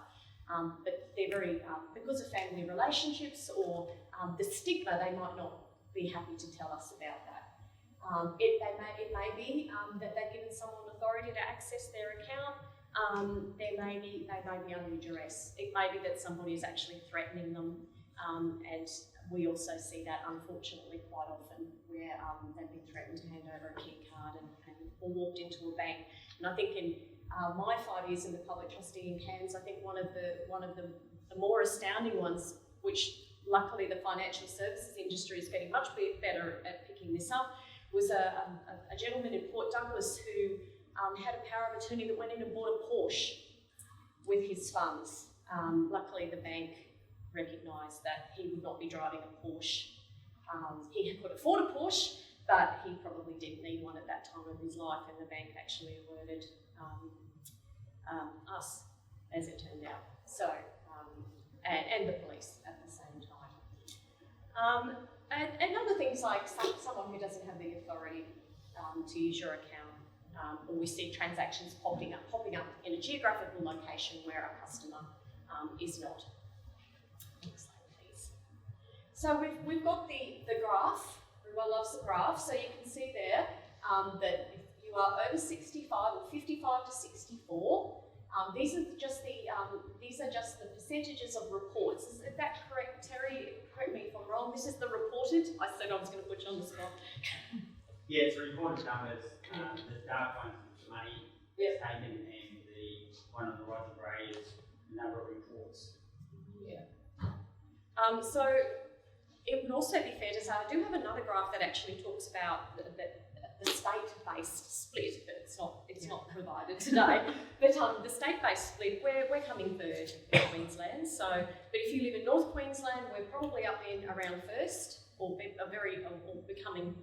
But they're very, because of family relationships or the stigma, they might not be happy to tell us about that. It may be that they've given someone authority to access their account. They may be under duress. It may be that somebody is actually threatening them, and we also see that unfortunately quite often where they've been threatened to hand over a key card or walked into a bank. And I think in my 5 years in the public trustee in Cairns, I think one of the more astounding ones, which luckily the financial services industry is getting much better at picking this up, was a gentleman in Port Douglas who had a power of attorney that went in and bought a Porsche with his funds. Luckily the bank recognised that he would not be driving a Porsche. He could afford a Porsche, but he probably didn't need one at that time of his life, and the bank actually alerted us, as it turned out. So, and the police at the same time. And other things like someone who doesn't have the authority to use your account, or we see transactions popping up in a geographical location where a customer is not. Next slide, please. So we've got the graph. Everyone loves the graph. So you can see there that if you are over 65 or 55 to 64, these are just the percentages of reports. Is that correct, Terry? Correct me if I'm wrong. This is the reported. I said I was going to put you on the spot. Yeah, it's reported numbers. The dark ones is the money taken, and the one on the right of grey is the number of reports. Yeah. So it would also be fair to say I do have another graph that actually talks about the state-based split, but it's not provided today. But the state-based split, we're coming third in Queensland. So, but if you live in North Queensland, we're probably up in around first, or becoming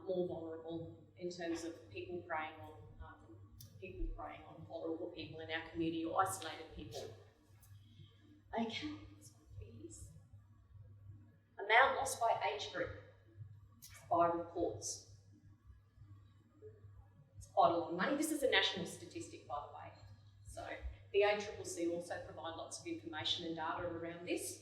more vulnerable in terms of people preying on vulnerable people in our community or isolated people. Okay, please. Amount lost by age group, by reports. It's quite a lot of money. This is a national statistic, by the way. So the ACCC also provide lots of information and data around this.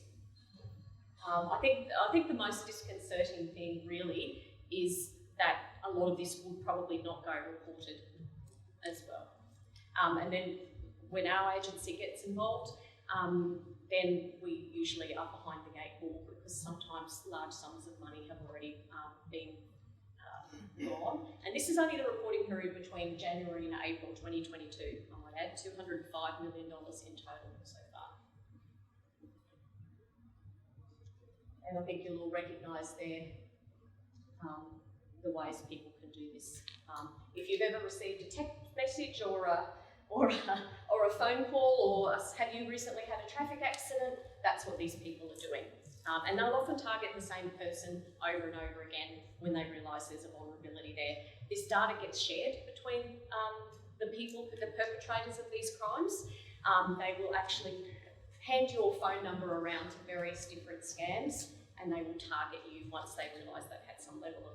I think the most disconcerting thing really is that a lot of this would probably not go reported as well. And then when our agency gets involved, then we usually are behind the eight ball because sometimes large sums of money have already been gone. And this is only the reporting period between January and April 2022. I might add $205 million in total so far. And I think you'll all recognise there the ways people can do this. If you've ever received a text message or a phone call, or have you recently had a traffic accident, that's what these people are doing. And they'll often target the same person over and over again when they realise there's a vulnerability there. This data gets shared between the perpetrators of these crimes. They will actually hand your phone number around to various different scams, and they will target you once they realise they've had some level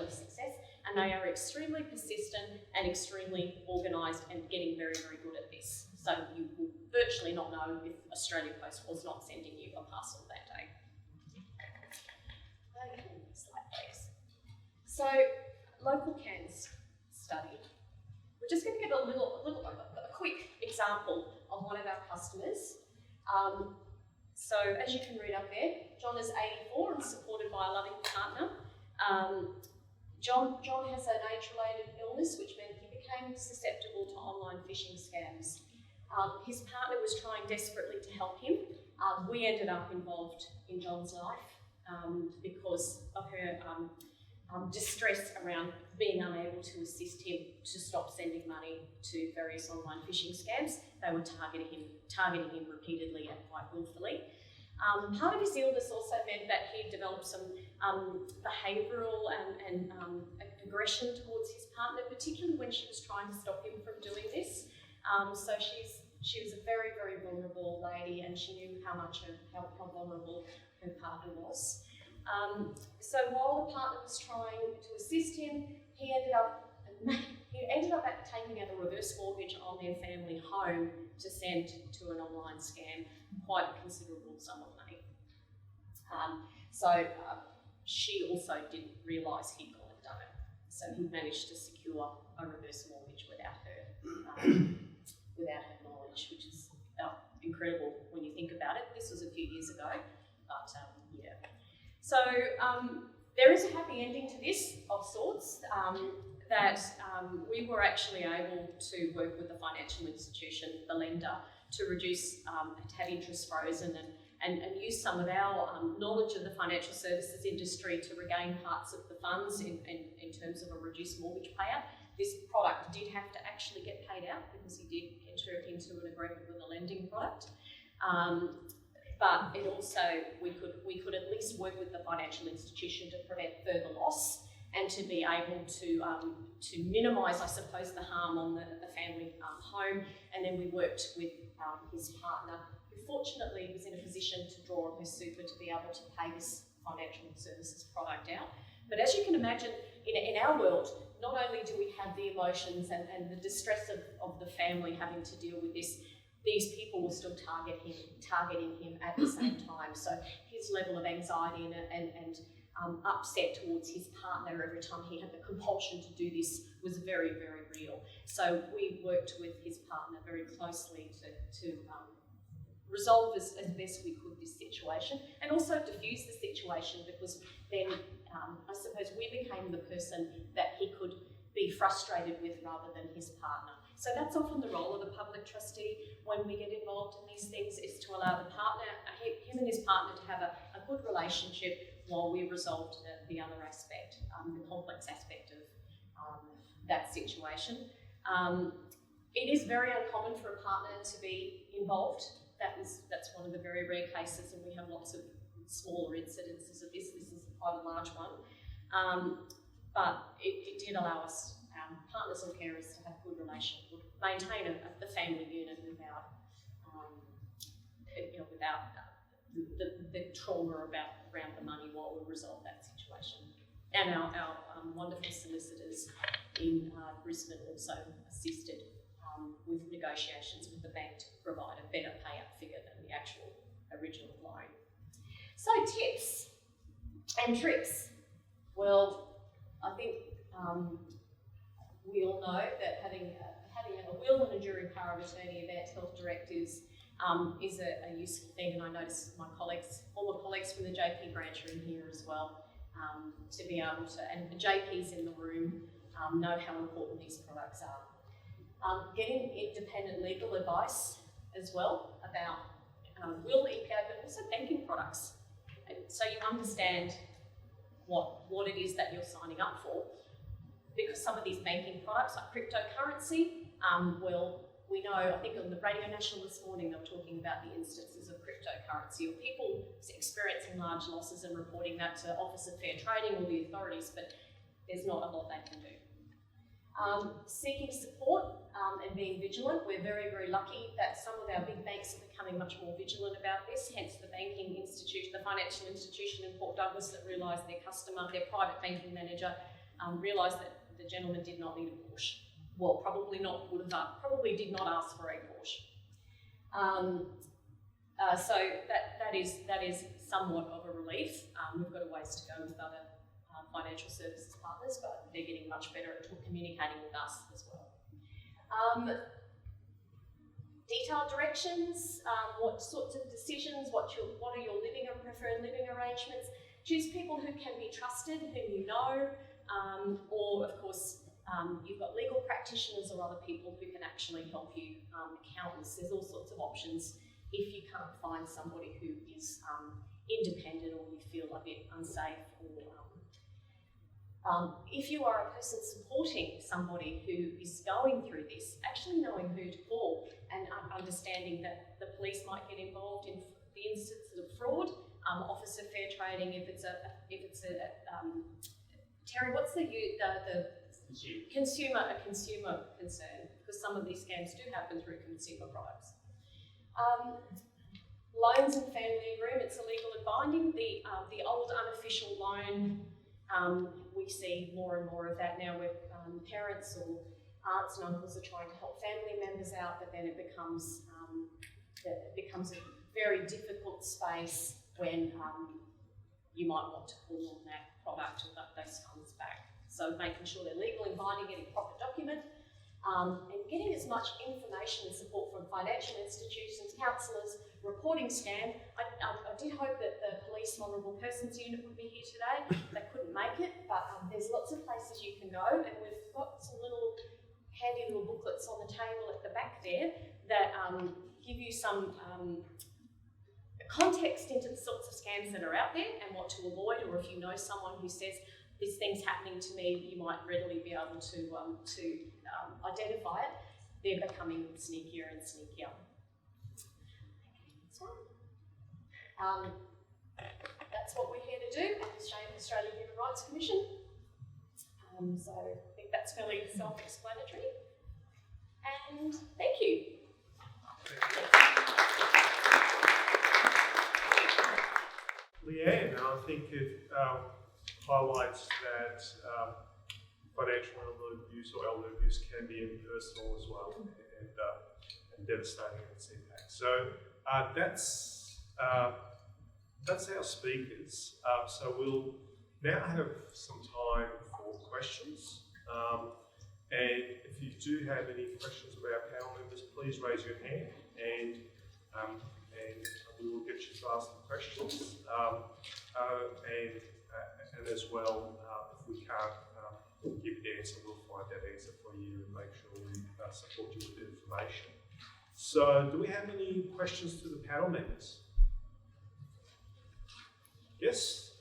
of success. And they are extremely persistent and extremely organised and getting very, very good at this. So you will virtually not know if Australia Post was not sending you a parcel that day. Okay, next slide please. So, local Cairns study. We're just going to give a quick example of one of our customers. So as you can read up there, John is 84 and supported by a loving partner. John has an age-related illness which meant he became susceptible to online phishing scams. His partner was trying desperately to help him. We ended up involved in John's life because of her distress around being unable to assist him to stop sending money to various online phishing scams. They were targeting him repeatedly and quite willfully. Part of his illness also meant that he developed some behavioural and aggression towards his partner, particularly when she was trying to stop him from doing this. So she was a very, very vulnerable lady, and she knew how vulnerable her partner was. So while the partner was trying to assist him, he ended up taking out a reverse mortgage on their family home to send to an online scam, quite a considerable sum of money. She also didn't realise he'd gone and done it. So he managed to secure a reverse mortgage without her knowledge, which is incredible when you think about it. This was a few years ago, but yeah. So there is a happy ending to this of sorts, that we were actually able to work with the financial institution, the lender, to reduce, to have interest frozen and use some of our knowledge of the financial services industry to regain parts of the funds in terms of a reduced mortgage payout. This product did have to actually get paid out because he did enter into an agreement with a lending product. But it also, we could at least work with the financial institution to prevent further loss and to be able to minimise, I suppose, the harm on the family home. And then we worked with his partner, who fortunately was in a position to draw on her super to be able to pay this financial services product out. But as you can imagine, in our world, not only do we have the emotions and the distress of the family having to deal with this, these people were still targeting him at the same time. So his level of anxiety and upset towards his partner every time he had the compulsion to do this was very, very real. So we worked with his partner very closely to resolve as best we could this situation, and also diffuse the situation, because then I suppose we became the person that he could be frustrated with rather than his partner. So that's often the role of the public trustee when we get involved in these things, is to allow the partner, him and his partner, to have a good relationship while we resolved the other aspect, the complex aspect of that situation. It is very uncommon for a partner to be involved. That's one of the very rare cases, and we have lots of smaller incidences of this. This is quite a large one. But it did allow us, partners and carers, to have good relations, maintain the family unit without, without the trauma around the money while we resolve that situation. And our wonderful solicitors in Brisbane also assisted with negotiations with the bank to provide a better payout figure than the actual original loan. So tips and tricks. Well, I think we all know that having a will and enduring power of attorney about health directives is a useful thing, and I noticed my former colleagues from the JP branch are in here as well, to be able to, and the JPs in the room know how important these products are. Getting independent legal advice as well about will, EPO, but also banking products, and so you understand what it is that you're signing up for, because some of these banking products, like cryptocurrency, we know, I think on the Radio National this morning, they were talking about the instances of cryptocurrency, or people experiencing large losses and reporting that to Office of Fair Trading or the authorities, but there's not a lot they can do. Seeking support and being vigilant. We're very, very lucky that some of our big banks are becoming much more vigilant about this, hence the banking institution, the financial institution in Port Douglas that realised their private banking manager realised that the gentleman did not need a Porsche. Well, probably did not ask for a Porsche. So that is somewhat of a relief. We've got a ways to go with other financial services partners, but they're getting much better at communicating with us as well. Detailed directions, what sorts of decisions, what are your preferred living arrangements. Choose people who can be trusted, whom you know, or of course, You've got legal practitioners or other people who can actually help you, accountants. There's all sorts of options if you can't find somebody who is independent or you feel a bit unsafe, or if you are a person supporting somebody who is going through this, actually knowing who to call and understanding that the police might get involved in the instances of fraud, Office of Fair Trading, if it's a Terry, what's the consumer concern, because some of these scams do happen through consumer products. Loans and family agreements are legal and binding. The old unofficial loan, we see more and more of that now, where parents or aunts and uncles are trying to help family members out, but then it becomes a very difficult space when you might want to call on that product or those funds back. So making sure they're legal and binding, getting proper document, and getting as much information and support from financial institutions, counsellors, reporting scam. I did hope that the Police Vulnerable Persons Unit would be here today. They couldn't make it, but there's lots of places you can go, and we've got some handy little booklets on the table at the back there that give you some context into the sorts of scams that are out there and what to avoid, or if you know someone who says, this thing's happening to me, you might readily be able to identify it. They're becoming sneakier and sneakier. That's what we're here to do at the Australian Human Rights Commission. So I think that's fairly self-explanatory. And thank you. Leanne, I think it highlights that financial abuse or elder abuse can be impersonal as well, and devastating in its impact. So that's our speakers. So we'll now have some time for questions. And if you do have any questions of our panel members, please raise your hand, and we will get you to ask the questions. And as well, if we can't give the answer, we'll find that answer for you and make sure we support you with the information. So, do we have any questions to the panel members? Yes?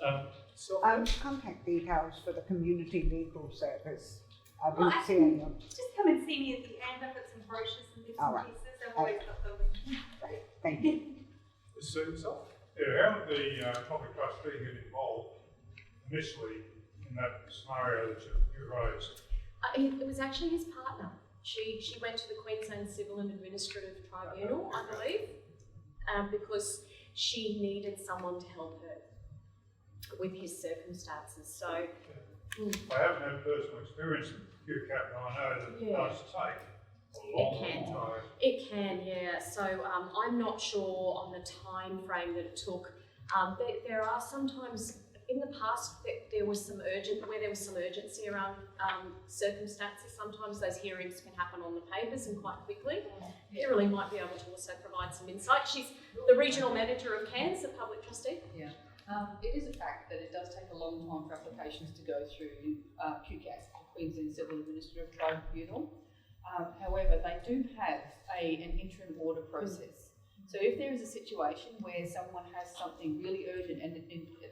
Contact details for the Community Legal Service. I didn't see any. Just come and see me at the end. I've got some brochures and bits and pieces. I've always got them. Right. Thank you. Suit yourself? Yeah, how did the public trustee get involved initially in that scenario that you raised? It was actually his partner. She went to the Queensland Civil and Administrative Tribunal, I believe, because she needed someone to help her with his circumstances. So I haven't had personal experience with QCAP, but I know that it does take a long time. It can, yeah. So I'm not sure on the time frame that it took. There are sometimes in the past that there was some urgency around circumstances. Sometimes those hearings can happen on the papers and quite quickly. Kirrily might be able to also provide some insight. She's the regional manager of Cairns, the public trustee. Yeah. It is a fact that it does take a long time for applications to go through QCAS, Queensland Civil Administrative Tribunal. However, they do have an interim order process. So if there is a situation where someone has something really urgent and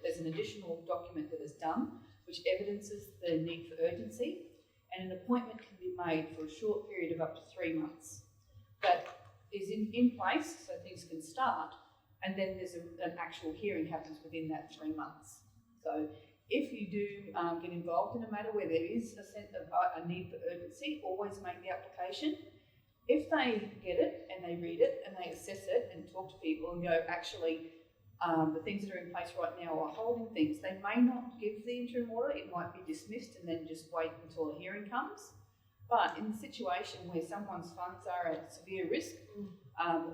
there's an additional document that is done which evidences the need for urgency, and an appointment can be made for a short period of up to 3 months, that is in place so things can start, and then there's an actual hearing happens within that 3 months. So if you do get involved in a matter where there is a sense of a need for urgency, always make the application. If they get it and they read it and they assess it and talk to people and go, actually, the things that are in place right now are holding things, they may not give the interim order. It might be dismissed and then just wait until a hearing comes. But in the situation where someone's funds are at severe risk,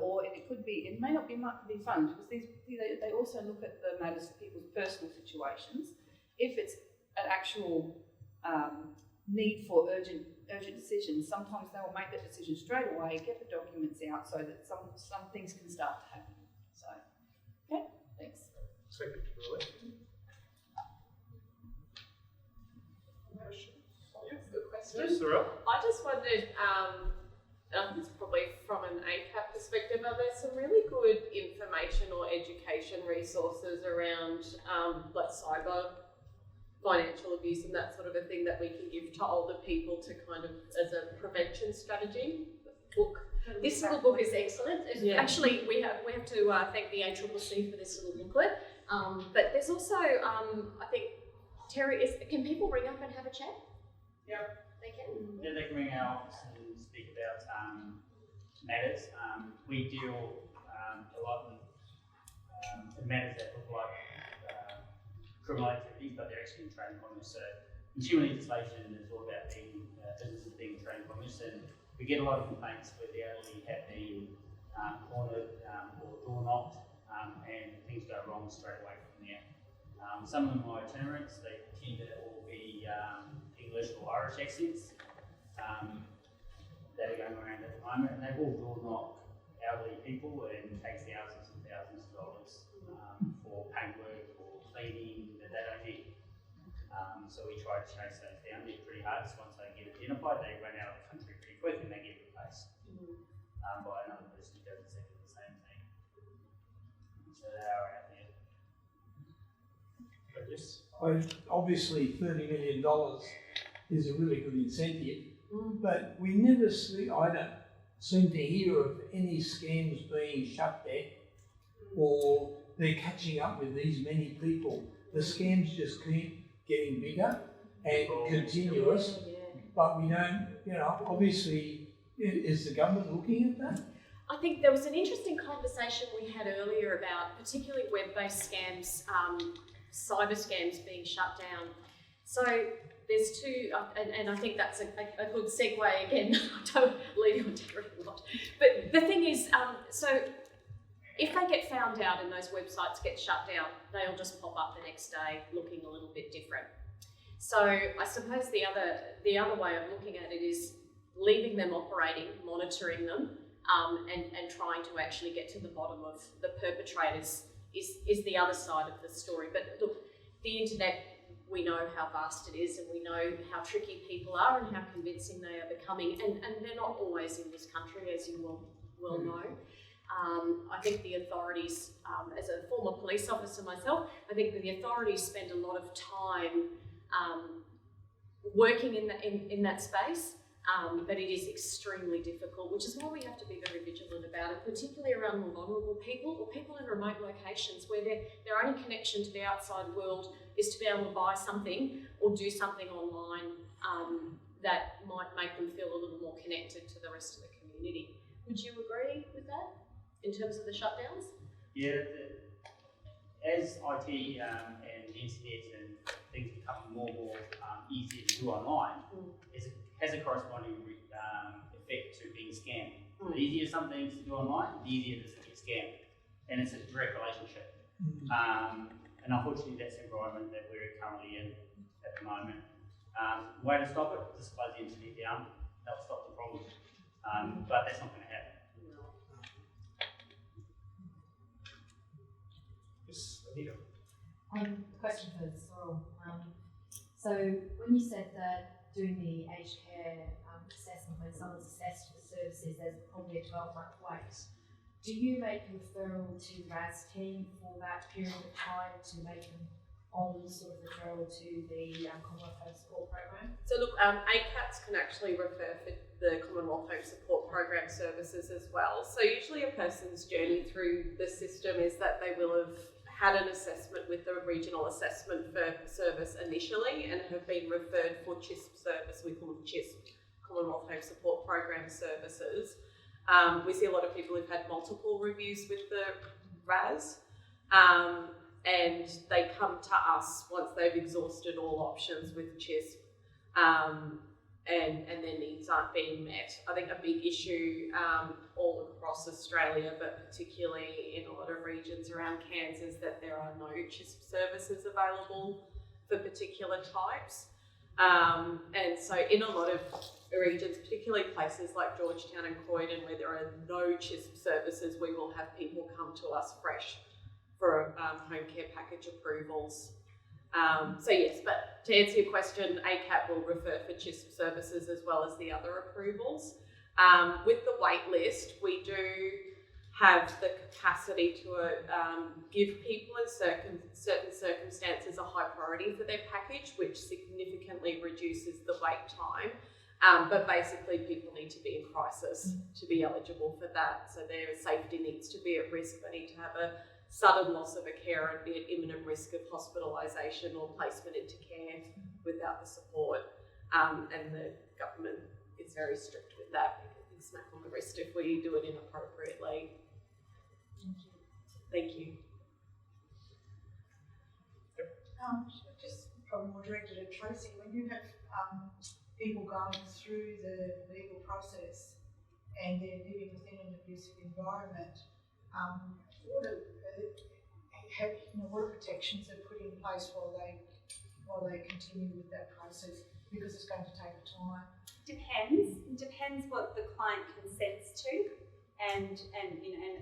or it may not be funds, because they also look at the matters of people's personal situations. If it's an actual need for urgent decisions, sometimes they will make that decision straight away, get the documents out so that some things can start to happen. So, okay, thanks. Secretary. Good question. question. Sorrel? I just wondered, and I think it's probably from an ACAP perspective, are there some really good information or education resources around like cyber financial abuse and that sort of a thing that we can give to older people to kind of as a prevention strategy book? This little book is excellent. Yeah. Actually, we have to thank the ACCC for this little booklet. But there's also, I think, Terry, can people ring up and have a chat? Yep. They can? Yeah, they can ring our office and speak about matters. We deal a lot in matters that look like criminal activities, but they're actually in trade and commerce. So consumer legislation is all about businesses being trade and commerce, and we get a lot of complaints where the elderly have been cornered or door knocked, and things go wrong straight away from there. Some of my itinerants, they tend to all be English or Irish accents that are going around at the moment, and they all door knock elderly people and takes thousands and thousands of dollars for paintwork or cleaning that they don't need. So we try to chase those down. They're pretty hard. So once they get identified, they run out of the country pretty quick and they get replaced by another person who does exactly the same thing. So they are out there. Yes. Obviously, $30 million is a really good incentive, but we never see, I don't seem to hear of any scams being shut down or they're catching up with these many people. The scams just keep getting bigger and continuous, but we don't, obviously, is the government looking at that? I think there was an interesting conversation we had earlier about particularly web-based scams, cyber scams being shut down. So there's two, and I think that's a good segue again. I don't lead on Terry a lot. But the thing is, so if they get found out and those websites get shut down, they'll just pop up the next day looking a little bit different. So I suppose the other way of looking at it is leaving them operating, monitoring them, and trying to actually get to the bottom of the perpetrators is the other side of the story. But look, the internet, we know how vast it is and we know how tricky people are and how convincing they are becoming, and they're not always in this country, as you well know. I think the authorities, as a former police officer myself, I think that the authorities spend a lot of time working in that space, but it is extremely difficult, which is why we have to be very vigilant about it, particularly around more vulnerable people or people in remote locations where their only connection to the outside world is to be able to buy something or do something online that might make them feel a little more connected to the rest of the community. Would you agree with that in terms of the shutdowns? Yeah, as IT and the internet and things become more and more easier to do online, it has a corresponding effect to being scammed. The easier some things to do online, the easier it is to get scammed. And it's a direct relationship. And unfortunately, that's the environment that we're currently in at the moment. Way to stop it, just close the internet down. That'll stop the problem. But that's not going to happen. Yes, Anita. Question for Sorrel. So when you said that doing the aged care assessment, when someone's assessed for services, there's probably a 12-month wait. Do you make a referral to RAS team for that period of time to make them on sort of referral to the Commonwealth Home Support Program? So look, ACATs can actually refer for the Commonwealth Home Support Program services as well. So usually a person's journey through the system is that they will have had an assessment with the regional assessment for service initially and have been referred for CHISP service. We call them CHISP, Commonwealth Home Support Program services. We see a lot of people who've had multiple reviews with the RAS, and they come to us once they've exhausted all options with CHISP, and their needs aren't being met. I think a big issue all across Australia, but particularly in a lot of regions around Cairns, is that there are no CHISP services available for particular types. And so in a lot of regions, particularly places like Georgetown and Croydon, where there are no CHISP services, we will have people come to us fresh for home care package approvals. So yes, but to answer your question, ACAP will refer for CHISP services as well as the other approvals. With the wait list, we do have the capacity to give people in certain circumstances a high priority for their package, which significantly reduces the wait time. But basically people need to be in crisis to be eligible for that. So their safety needs to be at risk. They need to have a sudden loss of a carer and be at imminent risk of hospitalisation or placement into care without the support. And the government is very strict with that because we smack on the wrist if we do it inappropriately. Thank you. Just probably more directed at Tracy. When you have people going through the legal process and they're living within an abusive environment, what protections are put in place while they continue with that process, because it's going to take time? Depends. It depends what the client consents to, and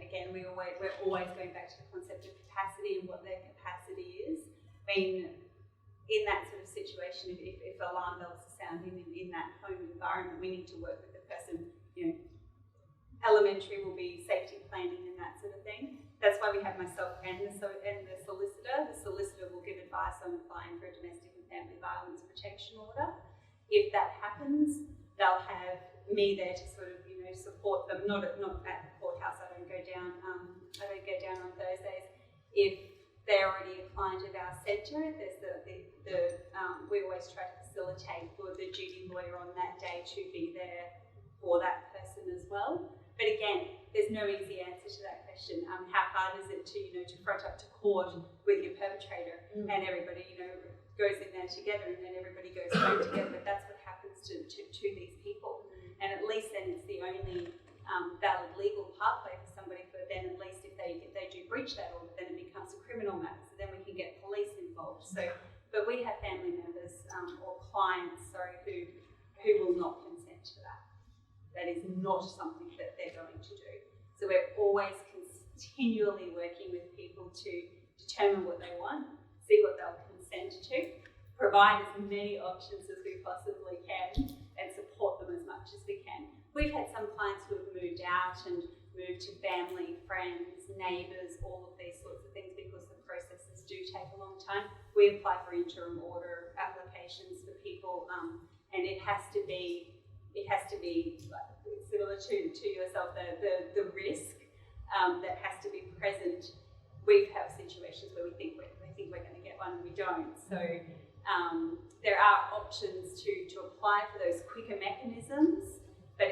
again we're always going back to the concept of capacity and what their capacity is. I mean, in that sort of situation, if alarm bells are sounding in that home environment, we need to work with the person. Elementary will be safety planning and that sort of thing. That's why we have myself and the solicitor. The solicitor will give advice on applying for a domestic and family violence protection order. If that happens, they'll have me there to sort of support them. Not at the courthouse. I don't go down on Thursdays. If they're already a client of our centre, there's we always try to facilitate for the duty lawyer on that day to be there for that person as well. But again, there's no easy answer to that question. How hard is it to front up to court with your perpetrator and everybody goes in there together and then everybody goes home together? But that's what happens to these people. And at least then it's the only valid legal pathway for somebody. For then at least if they do breach that order, then it becomes a criminal matter. So then we can get police involved. So, but we have family members or clients, who will not consent to that. That is not something that they're going to do. So we're always continually working with people to determine what they want, see what they'll consent to, provide as many options as we possibly can, and support them as much as we can. We've had some clients who have moved out and moved to family, friends, neighbours, all of these sorts of things, because the processes do take a long time. We apply for interim order applications for people, and it has to be like, similar to yourself, the risk that has to be present. We've had situations where we think we're going to get one and we don't. So there are options to apply for those quicker mechanisms, but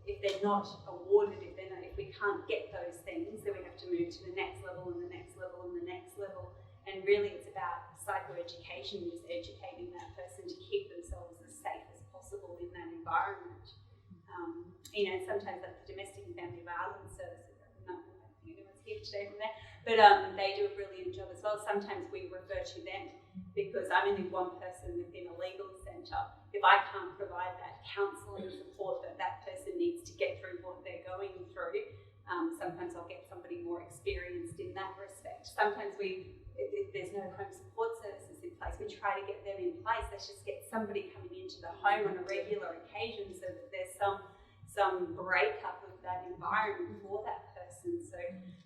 if they're not awarded, if we can't get those things, then we have to move to the next level and the next level and the next level. And really it's about psychoeducation, just educating that person to keep themselves as safe as possible in that environment. And sometimes like the domestic and family violence services, it's here today from there, but they do a brilliant job as well. Sometimes we refer to them because I'm only one person within a legal centre. If I can't provide that counselling support that person needs to get through what they're going through, sometimes I'll get somebody more experienced in that respect. Sometimes if there's no home support services in place, we try to get them in place. Let's just get somebody coming into the home on a regular occasion so that there's some breakup of that environment for that person. So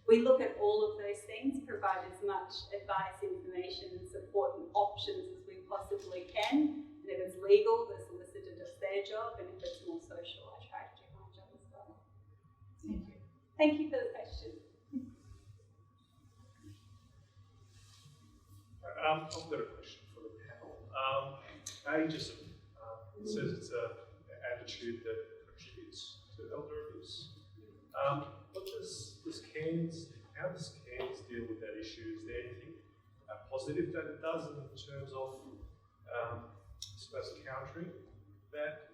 we look at all of those things, provide as much advice, information and support and options as we possibly can. And if it's legal, the solicitor does their job, and if it's more social, I try to do my job as well. Thank you. Thank you for the question. I've got a question for the panel. Ageism, it says it's an attitude that contributes to elder abuse. How does Cairns deal with that issue? Is there anything positive that it does in terms of, I suppose, countering that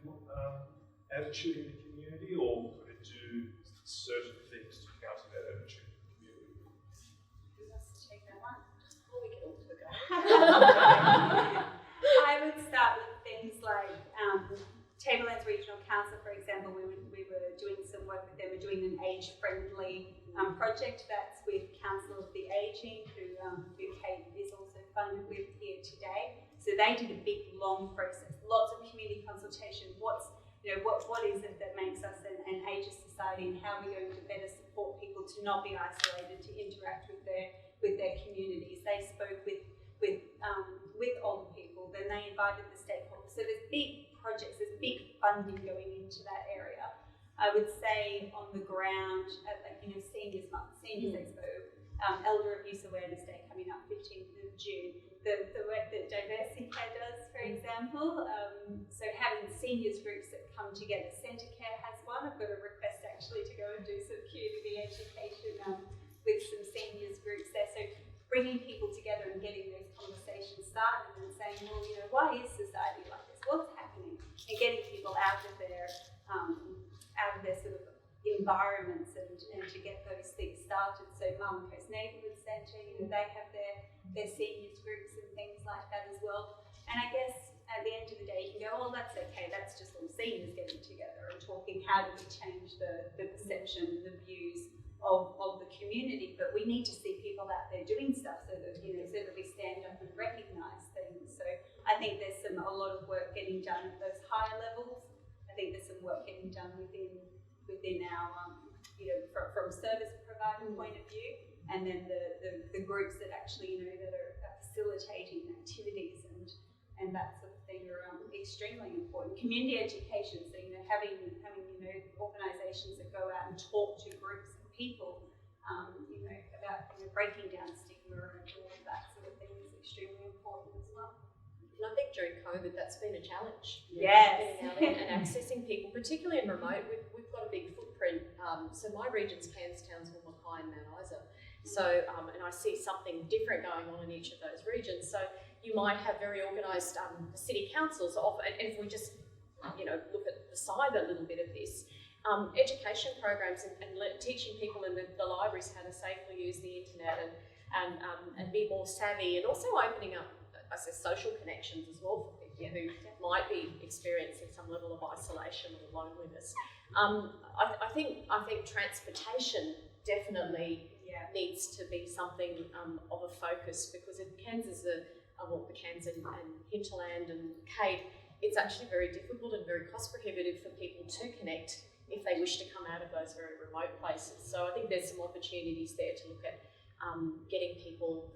attitude in the community, or could it do certain things to counter that attitude in the community? Who wants to take that one? Well, we can all do it. I would start with things like Tablelands Regional Council, for example. We were doing some work with them. We're doing an age-friendly project that's with Council of the Ageing, who Kate is also funded with here today. So they did a big, long process, lots of community consultation. What is it that makes us an ageist society, and how are we going to better support people to not be isolated, to interact with their communities? They spoke with older people, then they invited the stakeholders. So there's big projects, there's big funding going into that area. I would say on the ground, at Seniors Month, Seniors Expo, Elder Abuse Awareness Day coming up 15th of June. The work that Diversity Care does, for example, so having seniors groups that come together. Centre Care has one. I've got a request actually to go and do some community education with some seniors groups there. So bringing people together and getting those conversations started and saying, well, why is society like this? What's happening? And getting people out of their sort of environments and to get those things started. So Marlon Coast Neighbourhood Centre, they have their seniors groups and things like that as well. And I guess at the end of the day, you can go, oh, that's okay, that's just all seniors getting together and talking how do we change the perception, the views of the community. But we need to see people out there doing stuff so that we stand up and recognise things. So I think there's a lot of work getting done at those higher levels. I think there's some work getting done within our, from service provider point of view, and then the groups that actually, that are facilitating activities and that sort of thing are extremely important. Community education, so having organisations that go out and talk to groups of people, about breaking down stigma and all of that sort of thing is extremely important as well. And I think during COVID, that's been a challenge. Yes. Getting out there and accessing people, particularly in remote. We've got a big footprint. So my region's Cairns, Townsville, Mackay and Mount Isa. So, and I see something different going on in each of those regions. So you might have very organised city councils, and if we just, look at the side a little bit of this, education programs and teaching people in the libraries how to safely use the internet and be more savvy, and also opening up, I say, social connections as well for people who might be experiencing some level of isolation or loneliness. I think transportation definitely needs to be something of a focus, because in Cairns the Cairns and hinterland and Cape, it's actually very difficult and very cost prohibitive for people to connect if they wish to come out of those very remote places. So I think there's some opportunities there to look at getting people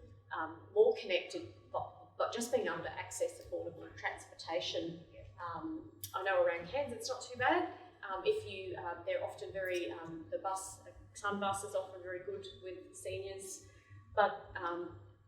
more connected, but just being able to access affordable transportation. I know around Cairns it's not too bad. They're often very, some buses often very good with seniors, but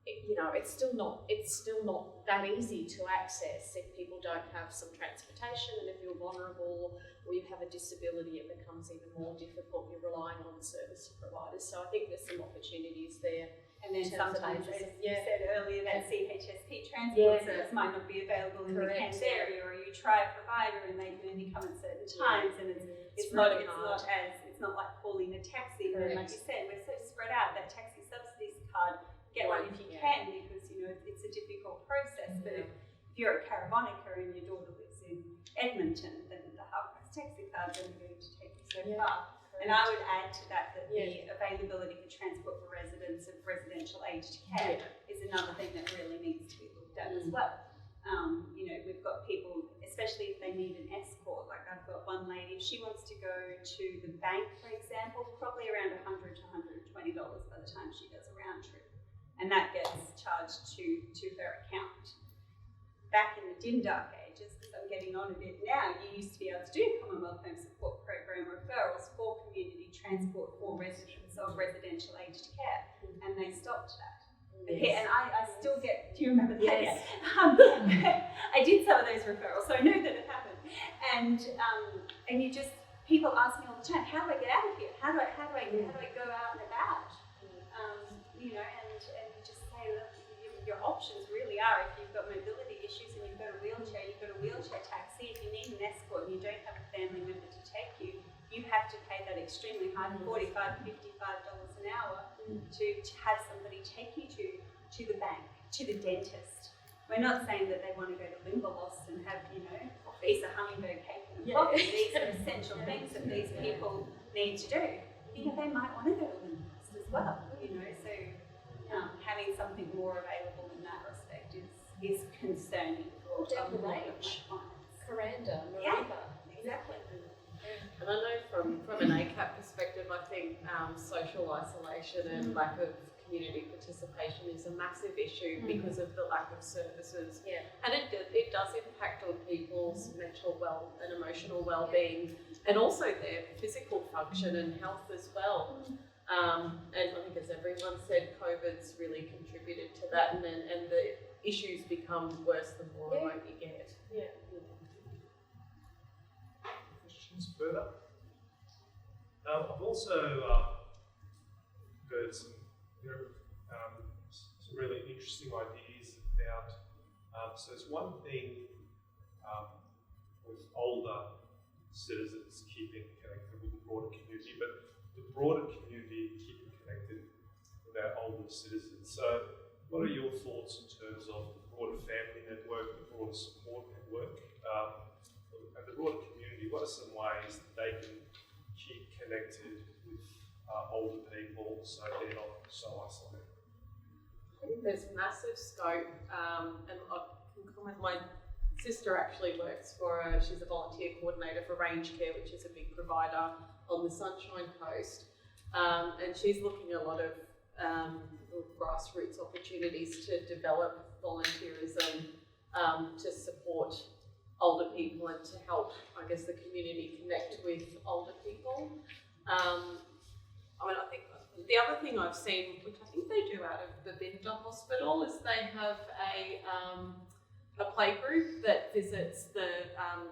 it's still not that easy to access if people don't have some transportation, and if you're vulnerable or you have a disability, it becomes even more difficult. You're relying on service providers. So I think there's some opportunities there. And then sometimes, as you said earlier, that CHSP transport service might not be available in the Cairns area, or you try a provider and they can only come at certain times, and it's not like calling a taxi. And like you said, we're so spread out. That taxi subsidies card, get one if you can, because it's a difficult process. But if you're at Caravonica and your daughter lives in Edmonton, then the half-price taxi card is only going to take you so far. And I would add to that the availability for transport for residents of residential aged care is another thing that really needs to be looked at as well. We've got people, especially if they need an escort, like I've got one lady, if she wants to go to the bank, for example, probably around $100 to $120 by the time she does a round trip. And that gets charged to her account. Back in the dim dark ages, because I'm getting on a bit now, you used to be able to do Commonwealth Home Support Program referrals for community transport for residents of residential aged care, and they stopped that. Okay, and I still get, do you remember that? Yes. I did some of those referrals, so I know that it happened. And people ask me all the time, how do I get out of here? How do I go out and about? And you just say, look, your options really are, if you've got mobility issues and you've got a wheelchair taxi. If you need an escort and you don't have a family member to take you, you have to pay that extremely high, $45, $55 an hour to have somebody take you to the bank, to the dentist. We're not saying that they want to go to Limberlost and have, a piece of hummingbird cake and coffee. These are essential things that these people need to do. They might want to go to Limberlost as well, so having something more available in that respect. is concerning for Down the a lot of range. my clients. Coranda, Yeah. Marimba. Exactly. And I know from an ACAP perspective, I think social isolation and lack of community participation is a massive issue because of the lack of services. Yeah. And it does impact on people's mental and emotional well-being, and also their physical function and health as well. And I think, as everyone said, COVID's really contributed to that, and the issues become worse the more remote you get. Yeah. Questions further? I've also heard some really interesting ideas about. So it's one thing with older citizens keeping connected with the broader community, but the broader community keeping connected with our older citizens. So, what are your thoughts in terms of the broader family network, the broader support network, and the broader community? What are some ways that they can keep connected with older people so they're not so isolated? I think there's massive scope, and I can comment. My sister actually works she's a volunteer coordinator for Range Care, which is a big provider on the Sunshine Coast, and she's looking at a lot of grassroots opportunities to develop volunteerism to support older people and to help, I guess, the community connect with older people. I think the other thing I've seen, which I think they do out of the Binda Hospital, is they have a play group that visits the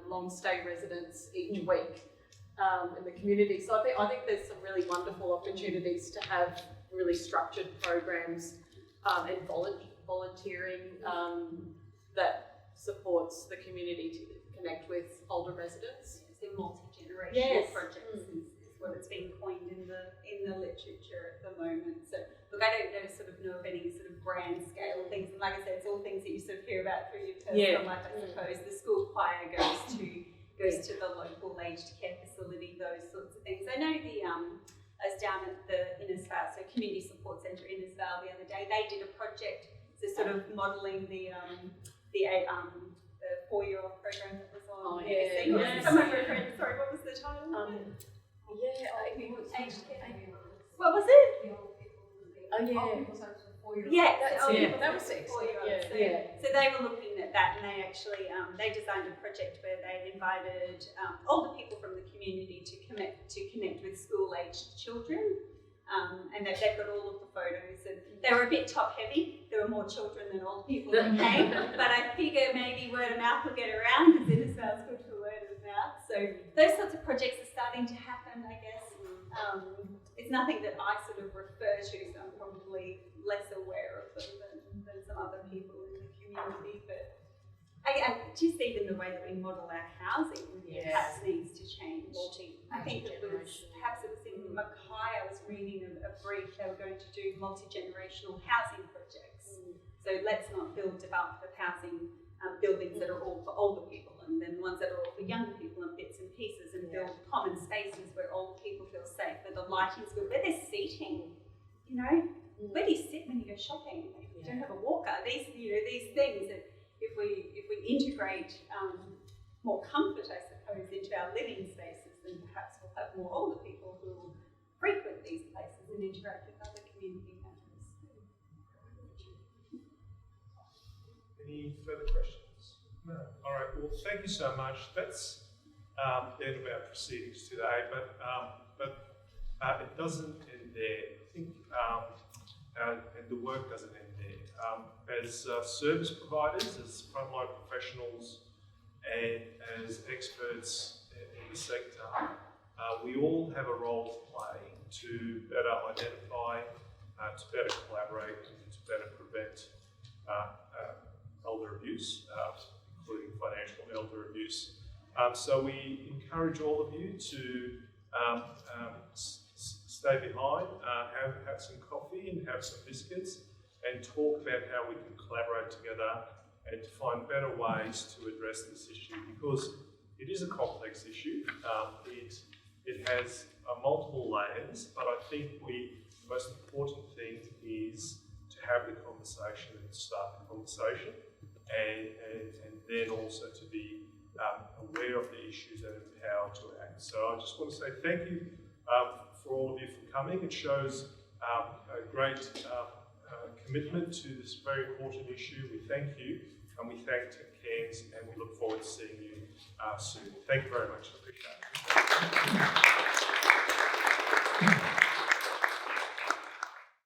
long stay residents each week in the community. So I think there's some really wonderful opportunities to have really structured programs and volunteering that supports the community to connect with older residents. It's a multi-generational Yes. project is what it's been coined in the literature at the moment. So look, I don't know of any sort of grand scale things, and like I said, it's all things that you sort of hear about through your personal life, I suppose. The school choir goes to the local aged care facility, those sorts of things. I know I was down at the Innisfail, so Community Support Centre Innisfail the other day. They did a project to sort of modelling the 4-year-old program that was on ABC. Someone referred, sorry, what was the title? Aged care. What was it? That was 6. So they were looking at that, and they actually they designed a project where they invited older people from the community to connect with school-aged children, and they've got all of the photos. And they were a bit top-heavy. There were more children than old people that came, but I figure maybe word of mouth will get around because Innisfail's good for word of mouth. So those sorts of projects are starting to happen, I guess. It's nothing that I sort of refer to, so I'm probably less aware of them than some other people in the community. But I just even the way that we model our housing perhaps needs to change. I think it was in Mackay, I was reading a brief, they were going to do multi-generational housing projects. So let's not develop housing buildings that are all for older people, and then ones that are all for younger people in bits and pieces, and build common spaces where older people feel safe, where the lighting's good, where there's seating, where do you sit when you go shopping? If you don't have a walker, these things that if we integrate more comfort, I suppose, into our living spaces, then perhaps we'll have more older people who will frequent these places and interact with other community members. Any further questions? No. All right. Well, thank you so much. That's the end of our proceedings today, but it doesn't end there. I think, and the work doesn't end there. As service providers, as frontline professionals, and as experts in the sector, we all have a role to play to better identify, to better collaborate, and to better prevent elder abuse, including financial elder abuse. So we encourage all of you to stay behind, have some coffee and have some biscuits, and talk about how we can collaborate together and to find better ways to address this issue, because it is a complex issue. It has multiple layers, but I think the most important thing is to have the conversation and start the conversation, and then also to be aware of the issues and empowered to act. So I just want to say thank you for all of you for coming. It shows a great commitment to this very important issue. We thank you, and we thank Cairns, and we look forward to seeing you soon. Thank you very much. I appreciate it.